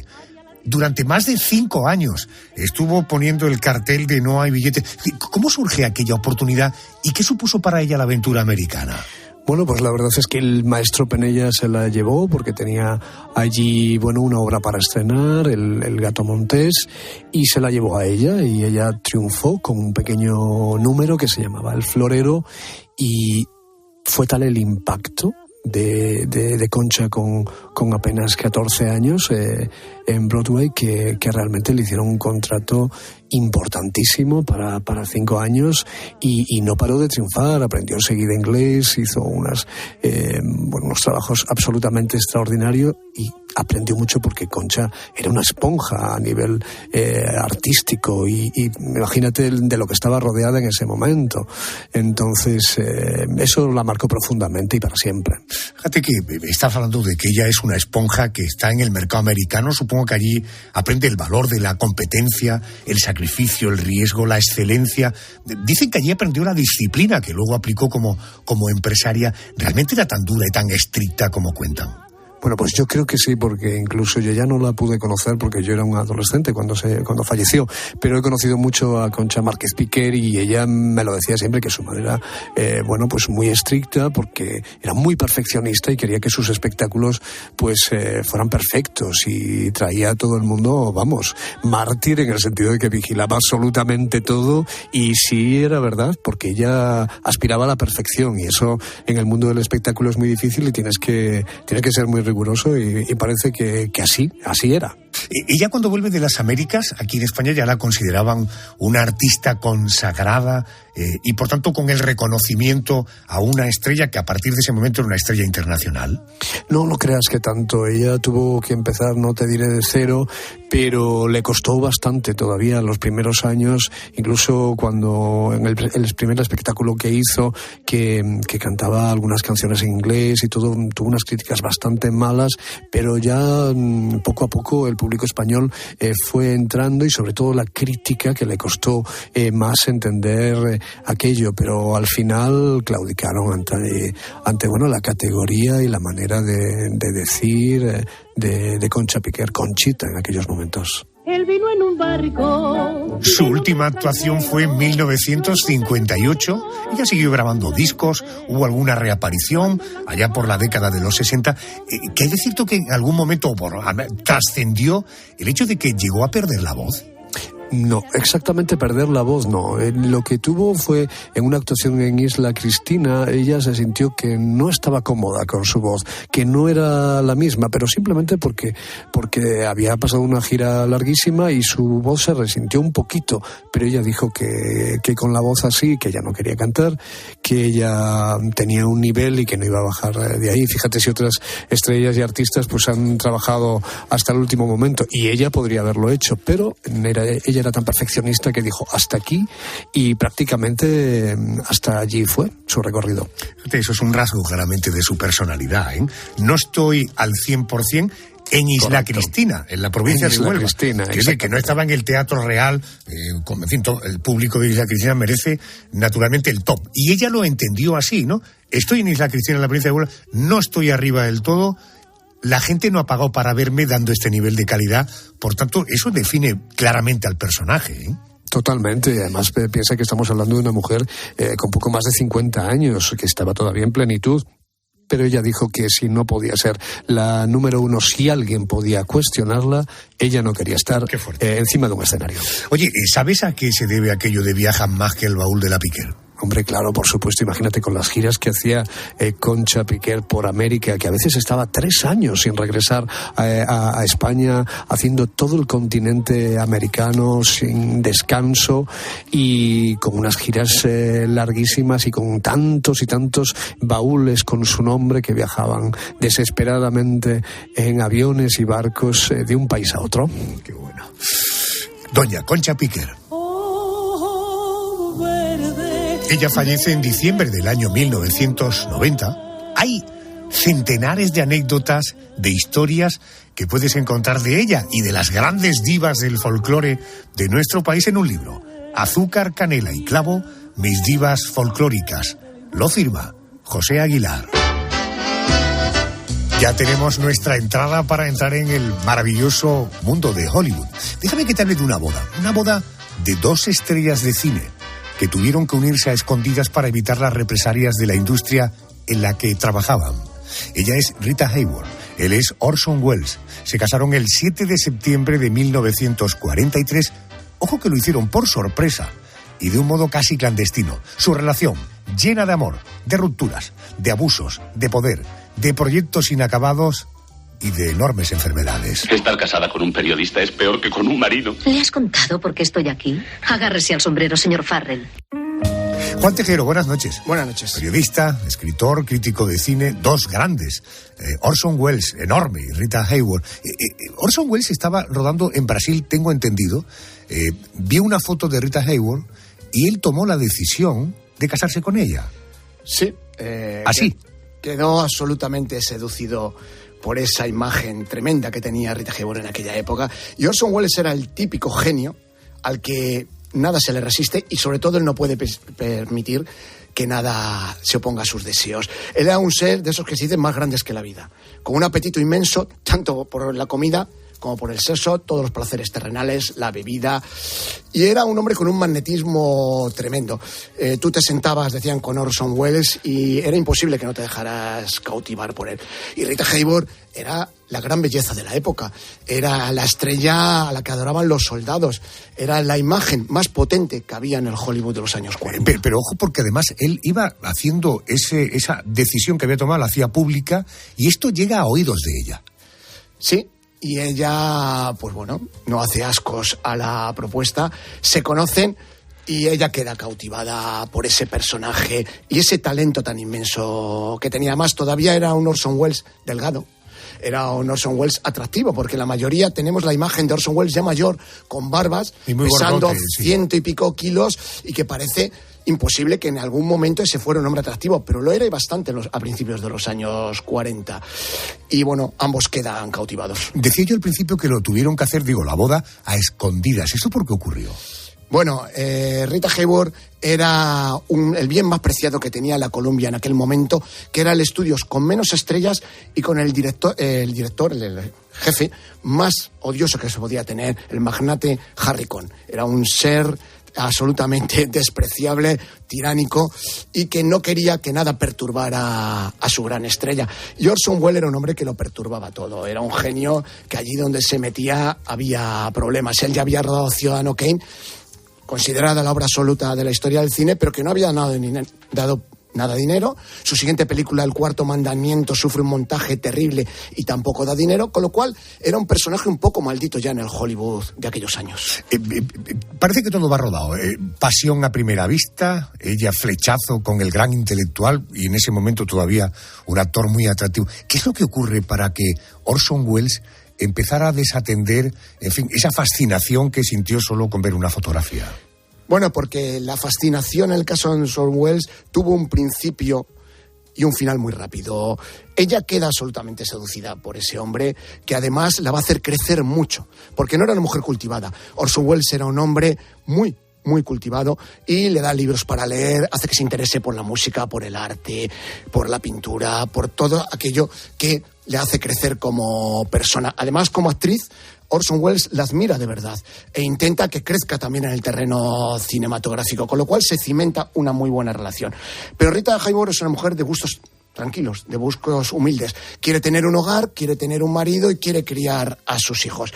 Durante más de 5 años estuvo poniendo el cartel de No hay billete. ¿Cómo surge aquella oportunidad y qué supuso para ella la aventura americana? Bueno, pues la verdad es que el maestro Penella se la llevó porque tenía allí, una obra para estrenar, el Gato Montés, y se la llevó a ella, y ella triunfó con un pequeño número que se llamaba El Florero, y fue tal el impacto de Concha con apenas 14 años en Broadway que realmente le hicieron un contrato importantísimo para 5 años y no paró de triunfar. Aprendió enseguida inglés, hizo unos trabajos absolutamente extraordinarios y aprendió mucho porque Concha era una esponja a nivel artístico y imagínate de lo que estaba rodeada en ese momento. Entonces eso la marcó profundamente y para siempre. Fíjate que estás hablando de que ella es una esponja que está en el mercado americano. Supongo que allí aprende el valor de la competencia, el sacrificio, el riesgo, la excelencia. Dicen que allí aprendió la disciplina que luego aplicó como empresaria. ¿Realmente era tan dura y tan estricta como cuentan? Bueno, pues yo creo que sí, porque incluso yo ya no la pude conocer porque yo era un adolescente cuando falleció, pero he conocido mucho a Concha Márquez Piquer y ella me lo decía siempre que su madre era, muy estricta porque era muy perfeccionista y quería que sus espectáculos fueran perfectos y traía a todo el mundo, mártir en el sentido de que vigilaba absolutamente todo y sí era verdad porque ella aspiraba a la perfección y eso en el mundo del espectáculo es muy difícil y tiene que ser muy riguroso y parece que así era. Ella cuando vuelve de las Américas, aquí en España ya la consideraban una artista consagrada y por tanto con el reconocimiento a una estrella que a partir de ese momento era una estrella internacional. No creas que tanto. Ella tuvo que empezar, no te diré de cero, pero le costó bastante todavía los primeros años, incluso cuando en el primer espectáculo que hizo, que cantaba algunas canciones en inglés y todo, tuvo unas críticas bastante malas, pero ya poco a poco el público español fue entrando, y sobre todo la crítica, que le costó más entender aquello, pero al final claudicaron ante la categoría y la manera de decir de Concha Piquer, Conchita en aquellos momentos. Él vino en un barco. Su última actuación fue en 1958. Ella siguió grabando discos, hubo alguna reaparición allá por la década de los 60. Que hay de cierto que en algún momento trascendió el hecho de que llegó a perder la voz. No, exactamente perder la voz no. Lo que tuvo fue en una actuación en Isla Cristina, ella se sintió que no estaba cómoda con su voz, que no era la misma, pero simplemente porque había pasado una gira larguísima y su voz se resintió un poquito, pero ella dijo que con la voz así, que ella no quería cantar, que ella tenía un nivel y que no iba a bajar de ahí. Fíjate si otras estrellas y artistas pues han trabajado hasta el último momento, y ella podría haberlo hecho, pero ella era tan perfeccionista que dijo hasta aquí, y prácticamente hasta allí fue su recorrido. Eso es un rasgo claramente de su personalidad, ¿eh? No estoy al 100% en Isla Correcto. Cristina, en la provincia de Huelva. Cristina, que no estaba en el Teatro Real, en fin, el público de Isla Cristina merece naturalmente el top. Y ella lo entendió así, ¿no? Estoy en Isla Cristina, en la provincia de Huelva, no estoy arriba del todo. La gente no ha pagado para verme dando este nivel de calidad, por tanto, eso define claramente al personaje, ¿eh? Totalmente, y además piensa que estamos hablando de una mujer con poco más de 50 años, que estaba todavía en plenitud, pero ella dijo que si no podía ser la número uno, si alguien podía cuestionarla, ella no quería estar encima de un escenario. Oye, ¿sabes a qué se debe aquello de viajan más que el baúl de la Piquer? Hombre, claro, por supuesto. Imagínate con las giras que hacía Concha Piquer por América, que a veces estaba 3 años sin regresar a España, haciendo todo el continente americano sin descanso, y con unas giras larguísimas y con tantos y tantos baúles con su nombre, que viajaban desesperadamente en aviones y barcos de un país a otro. Qué bueno. Doña Concha Piquer. Ella fallece en diciembre del año 1990. Hay centenares de anécdotas, de historias que puedes encontrar de ella y de las grandes divas del folclore de nuestro país en un libro. Azúcar, canela y clavo, mis divas folclóricas. Lo firma José Aguilar. Ya tenemos nuestra entrada para entrar en el maravilloso mundo de Hollywood. Déjame que te hable de una boda de 2 estrellas de cine que tuvieron que unirse a escondidas para evitar las represalias de la industria en la que trabajaban. Ella es Rita Hayworth, él es Orson Welles. Se casaron el 7 de septiembre de 1943. Ojo que lo hicieron por sorpresa y de un modo casi clandestino. Su relación, llena de amor, de rupturas, de abusos, de poder, de proyectos inacabados y de enormes enfermedades. Estar casada con un periodista es peor que con un marido. ¿Le has contado por qué estoy aquí? Agárrese al sombrero, señor Farrell. Juan Tejero, buenas noches. Buenas noches. Periodista, escritor, crítico de cine, 2 grandes. Orson Welles, enorme, y Rita Hayworth. Orson Welles estaba rodando en Brasil, tengo entendido. Vio una foto de Rita Hayworth y él tomó la decisión de casarse con ella. Sí. ¿Así? Quedó absolutamente seducido por esa imagen tremenda que tenía Rita Hayworth en aquella época. Y Orson Welles era el típico genio al que nada se le resiste, y sobre todo él no puede permitir que nada se oponga a sus deseos. Él era un ser de esos que se dicen más grandes que la vida, con un apetito inmenso, tanto por la comida como por el sexo, todos los placeres terrenales, la bebida, y era un hombre con un magnetismo tremendo. Tú te sentabas, decían, con Orson Welles y era imposible que no te dejaras cautivar por él. Y Rita Hayworth era la gran belleza de la época, era la estrella a la que adoraban los soldados, era la imagen más potente que había en el Hollywood de los años 40. Pero ojo, porque además él iba haciendo esa decisión que había tomado, la hacía pública, y esto llega a oídos de ella. Sí. Y ella, pues bueno, no hace ascos a la propuesta, se conocen y ella queda cautivada por ese personaje y ese talento tan inmenso que tenía. Más todavía era un Orson Welles delgado, era un Orson Welles atractivo, porque la mayoría tenemos la imagen de Orson Welles ya mayor, con barbas, pesando 100 y pico kilos y que parece imposible que en algún momento ese fuera un hombre atractivo, pero lo era y bastante a principios de los años 40. Y bueno, ambos quedan cautivados. Decía yo al principio que lo tuvieron que hacer, la boda a escondidas. ¿Eso por qué ocurrió? Bueno, Rita Hayworth era el bien más preciado que tenía la Columbia en aquel momento, que era el estudio con menos estrellas y con el jefe más odioso que se podía tener, el magnate Harry Cohn. Era un ser absolutamente despreciable, tiránico, y que no quería que nada perturbara a su gran estrella. Y Orson Welles era un hombre que lo perturbaba todo. Era un genio que allí donde se metía había problemas. Él ya había rodado Ciudadano Kane, considerada la obra absoluta de la historia del cine, pero que no había dado nada de dinero. Su siguiente película, El Cuarto Mandamiento, sufre un montaje terrible y tampoco da dinero, con lo cual era un personaje un poco maldito ya en el Hollywood de aquellos años. Parece que todo va rodado. Pasión a primera vista, ella flechazo con el gran intelectual y en ese momento todavía un actor muy atractivo. ¿Qué es lo que ocurre para que Orson Welles empezara a desatender, en fin, esa fascinación que sintió solo con ver una fotografía? Bueno, porque la fascinación en el caso de Orson Welles tuvo un principio y un final muy rápido. Ella queda absolutamente seducida por ese hombre, que además la va a hacer crecer mucho, porque no era una mujer cultivada. Orson Welles era un hombre muy cultivado y le da libros para leer, hace que se interese por la música, por el arte, por la pintura, por todo aquello que le hace crecer como persona. Además, como actriz, Orson Welles la admira de verdad e intenta que crezca también en el terreno cinematográfico, con lo cual se cimenta una muy buena relación. Pero Rita Hayworth es una mujer de gustos tranquilos, de gustos humildes. Quiere tener un hogar, quiere tener un marido y quiere criar a sus hijos.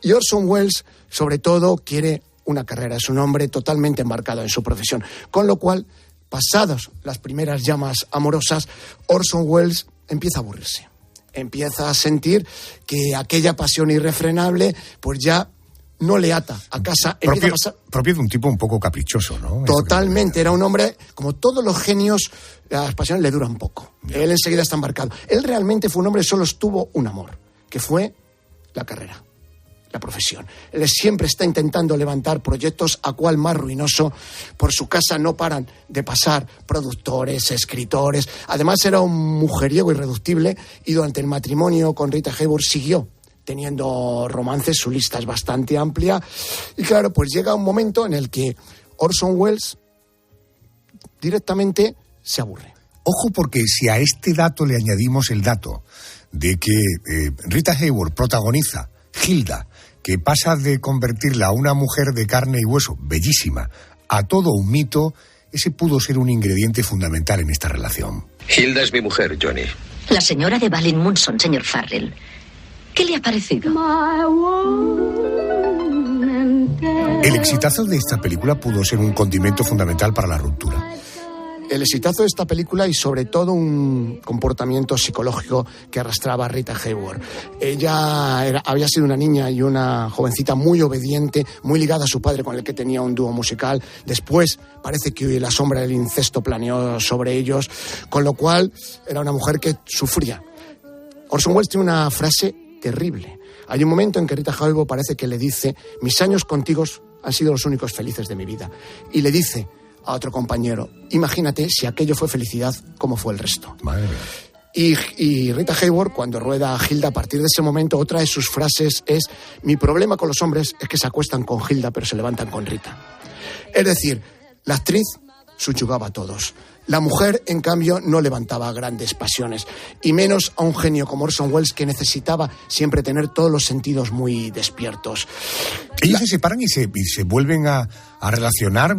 Y Orson Welles, sobre todo, quiere una carrera. Es un hombre totalmente embarcado en su profesión. Con lo cual, pasadas las primeras llamas amorosas, Orson Welles empieza a aburrirse. Empieza a sentir que aquella pasión irrefrenable pues ya no le ata a casa. Propio de un tipo un poco caprichoso, ¿no? Totalmente. Era un hombre, como todos los genios, las pasiones le duran poco. Él enseguida está embarcado. Él realmente fue un hombre que solo tuvo un amor, que fue la carrera, la profesión. Él siempre está intentando levantar proyectos, a cual más ruinoso. Por su casa no paran de pasar productores, escritores. Además era un mujeriego irreductible y durante el matrimonio con Rita Hayworth siguió teniendo romances. Su lista es bastante amplia y claro, pues llega un momento en el que Orson Welles directamente se aburre. Ojo, porque si a este dato le añadimos el dato de que Rita Hayworth protagoniza Hilda, que pasa de convertirla a una mujer de carne y hueso, bellísima, a todo un mito, ese pudo ser un ingrediente fundamental en esta relación. Hilda es mi mujer, Johnny. La señora de Balin Munson, señor Farrell. ¿Qué le ha parecido? El exitazo de esta película pudo ser un condimento fundamental para la ruptura. El exitazo de esta película y sobre todo un comportamiento psicológico que arrastraba a Rita Hayworth. Ella había sido una niña y una jovencita muy obediente, muy ligada a su padre con el que tenía un dúo musical. Después parece que la sombra del incesto planeó sobre ellos, con lo cual era una mujer que sufría. Orson Welles tiene una frase terrible. Hay un momento en que Rita Hayworth parece que le dice: mis años contigo han sido los únicos felices de mi vida. Y le dice a otro compañero: imagínate si aquello fue felicidad, ¿cómo fue el resto? Madre mía. Y Rita Hayworth, cuando rueda a Hilda, a partir de ese momento, otra de sus frases es: mi problema con los hombres es que se acuestan con Hilda pero se levantan con Rita. Es decir, la actriz subyugaba a todos. La mujer, en cambio, no levantaba grandes pasiones, y menos a un genio como Orson Welles, que necesitaba siempre tener todos los sentidos muy despiertos. Ellos se separan y se vuelven a relacionar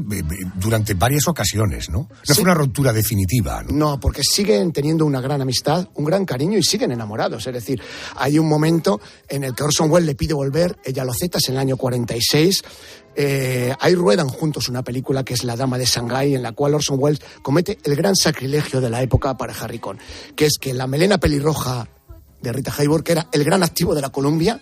durante varias ocasiones, ¿no? No fue una ruptura definitiva, ¿no? No, porque siguen teniendo una gran amistad, un gran cariño y siguen enamorados. Es decir, hay un momento en el que Orson Welles le pide volver, ella lo acepta, es en el año 46. Ahí ruedan juntos una película que es La Dama de Shanghái, en la cual Orson Welles comete el gran sacrilegio de la época para Harry Cohn, que es que la melena pelirroja de Rita Hayworth, que era el gran activo de la Columbia,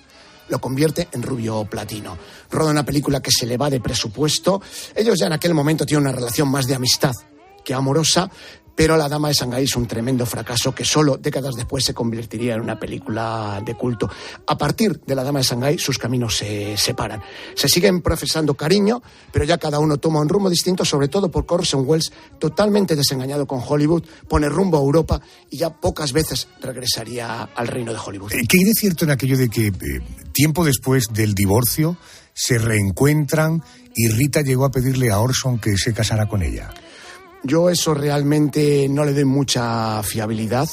lo convierte en rubio platino. Roda una película que se le va de presupuesto. Ellos ya en aquel momento tienen una relación más de amistad que amorosa, pero La Dama de Shanghái es un tremendo fracaso que solo décadas después se convertiría en una película de culto. A partir de La Dama de Shanghái sus caminos se separan. Se siguen profesando cariño, pero ya cada uno toma un rumbo distinto, sobre todo porque Orson Welles, totalmente desengañado con Hollywood, pone rumbo a Europa y ya pocas veces regresaría al reino de Hollywood. ¿Qué hay de cierto en aquello de que tiempo después del divorcio se reencuentran y Rita llegó a pedirle a Orson que se casara con ella? Yo eso realmente no le doy mucha fiabilidad,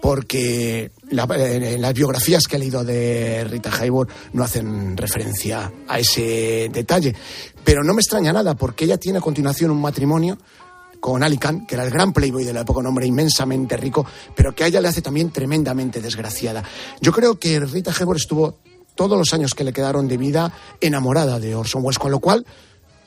porque en las biografías que he leído de Rita Hayworth no hacen referencia a ese detalle. Pero no me extraña nada, porque ella tiene a continuación un matrimonio con Ali Khan, que era el gran playboy de la época, un hombre inmensamente rico, pero que a ella le hace también tremendamente desgraciada. Yo creo que Rita Hayworth estuvo todos los años que le quedaron de vida enamorada de Orson Welles, con lo cual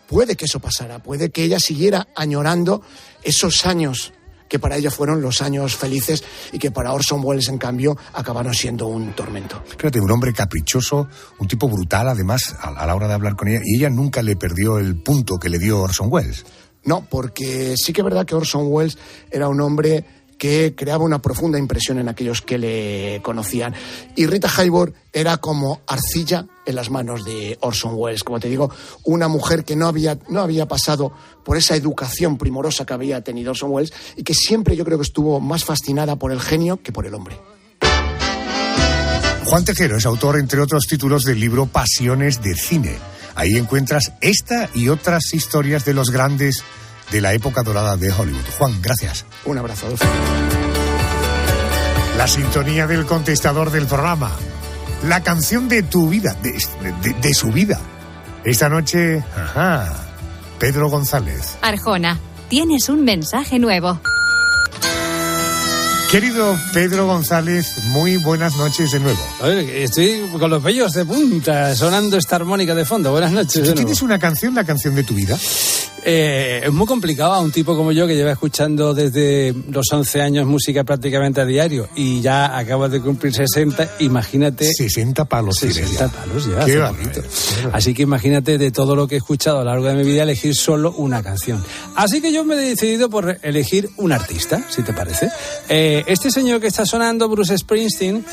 puede que eso pasara, puede que ella siguiera añorando esos años que para ella fueron los años felices y que para Orson Welles, en cambio, acabaron siendo un tormento. Fíjate, un hombre caprichoso, un tipo brutal, además, a la hora de hablar con ella, y ella nunca le perdió el punto que le dio Orson Welles. No, porque sí que es verdad que Orson Welles era un hombre que creaba una profunda impresión en aquellos que le conocían. Y Rita Hayworth era como arcilla en las manos de Orson Welles. Como te digo, una mujer que no había pasado por esa educación primorosa que había tenido Orson Welles y que siempre yo creo que estuvo más fascinada por el genio que por el hombre. Juan Tejero es autor, entre otros títulos, del libro Pasiones de Cine. Ahí encuentras esta y otras historias de los grandes de la época dorada de Hollywood. Juan, gracias. Un abrazo. La sintonía del contestador del programa. La canción de tu vida, de su vida. Esta noche, Pedro González. Arjona, tienes un mensaje nuevo. Querido Pedro González, muy buenas noches de nuevo. Estoy con los vellos de punta, sonando esta armónica de fondo. Buenas noches. ¿Tú tienes una canción, la canción de tu vida? Es muy complicado a un tipo como yo que lleva escuchando desde los 11 años música prácticamente a diario y ya acaba de cumplir 60, imagínate... 60 palos. 60 palos ya. Qué bonito. Así que imagínate, de todo lo que he escuchado a lo largo de mi vida, elegir solo una canción. Así que yo me he decidido por elegir un artista, si te parece. Este señor que está sonando, Bruce Springsteen,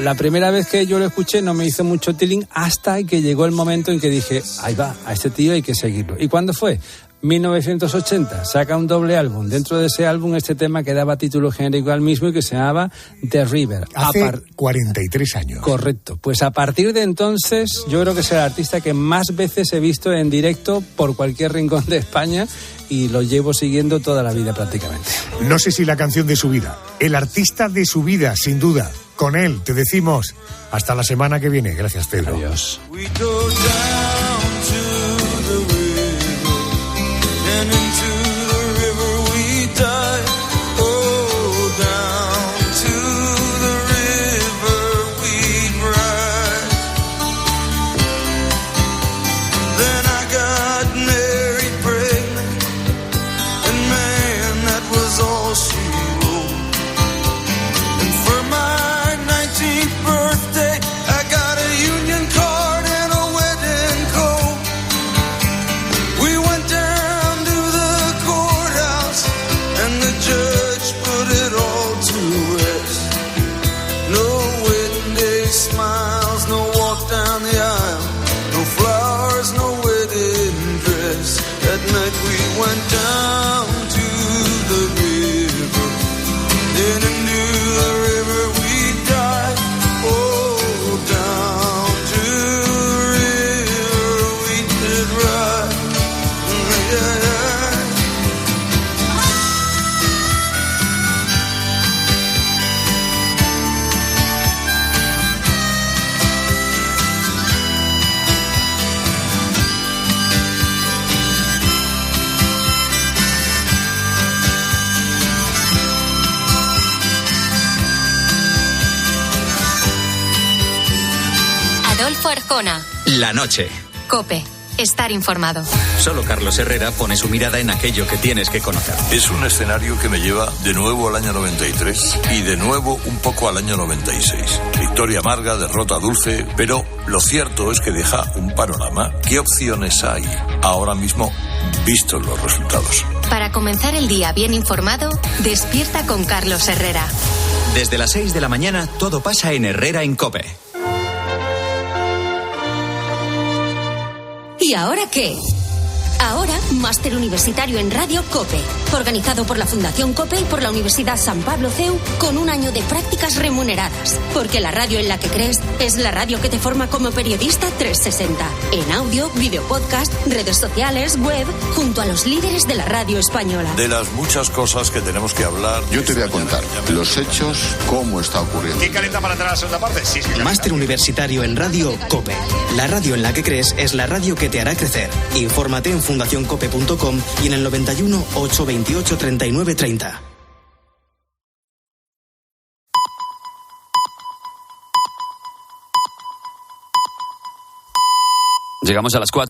la primera vez que yo lo escuché no me hizo mucho tiling hasta que llegó el momento en que dije, ahí va, a este tío hay que seguirlo. ¿Y cuándo fue? 1980, saca un doble álbum. Dentro de ese álbum, este tema que daba título genérico al mismo y que se llamaba The River. Hace 43 años. Correcto. Pues a partir de entonces, yo creo que es el artista que más veces he visto en directo por cualquier rincón de España y lo llevo siguiendo toda la vida prácticamente. No sé si la canción de su vida, el artista de su vida, sin duda. Con él te decimos hasta la semana que viene. Gracias, Pedro. Adiós. And into the river we dive. Oh, down to the river we ride. Then I got married, pregnant, and man, that was all she wrote. And for my 19th birthday, I got a union card and a wedding coat. We went down and the judge put it all to rest. No wedding day smiles, no walk down the aisle, no flowers, no wedding dress. That night we went down to the river, then into the river we dive. Oh, down to the river we did ride. Yeah. Adolfo Arjona. La noche. COPE. estar informado. Solo Carlos Herrera pone su mirada en aquello que tienes que conocer. Es un escenario que me lleva de nuevo al año 93 y de nuevo un poco al año 96. Victoria amarga, derrota dulce, pero lo cierto es que deja un panorama. ¿Qué opciones hay ahora mismo vistos los resultados? Para comenzar el día bien informado, despierta con Carlos Herrera. Desde las 6 de la mañana todo pasa en Herrera en COPE. ¿Y ahora qué? Ahora, Máster Universitario en Radio COPE, organizado por la Fundación COPE y por la Universidad San Pablo CEU, con un año de prácticas remuneradas. Porque la radio en la que crees es la radio que te forma como periodista 360. En audio, video podcast, redes sociales, web, junto a los líderes de la radio española. De las muchas cosas que tenemos que hablar. Yo te voy a contar los hechos, cómo está ocurriendo. ¿Quién calienta para entrar a la segunda parte? Sí. Máster Universitario en Radio COPE. La radio en la que crees es la radio que te hará crecer. Infórmate en fundacioncope.com y en el 91 828 39 30. Llegamos a las 4.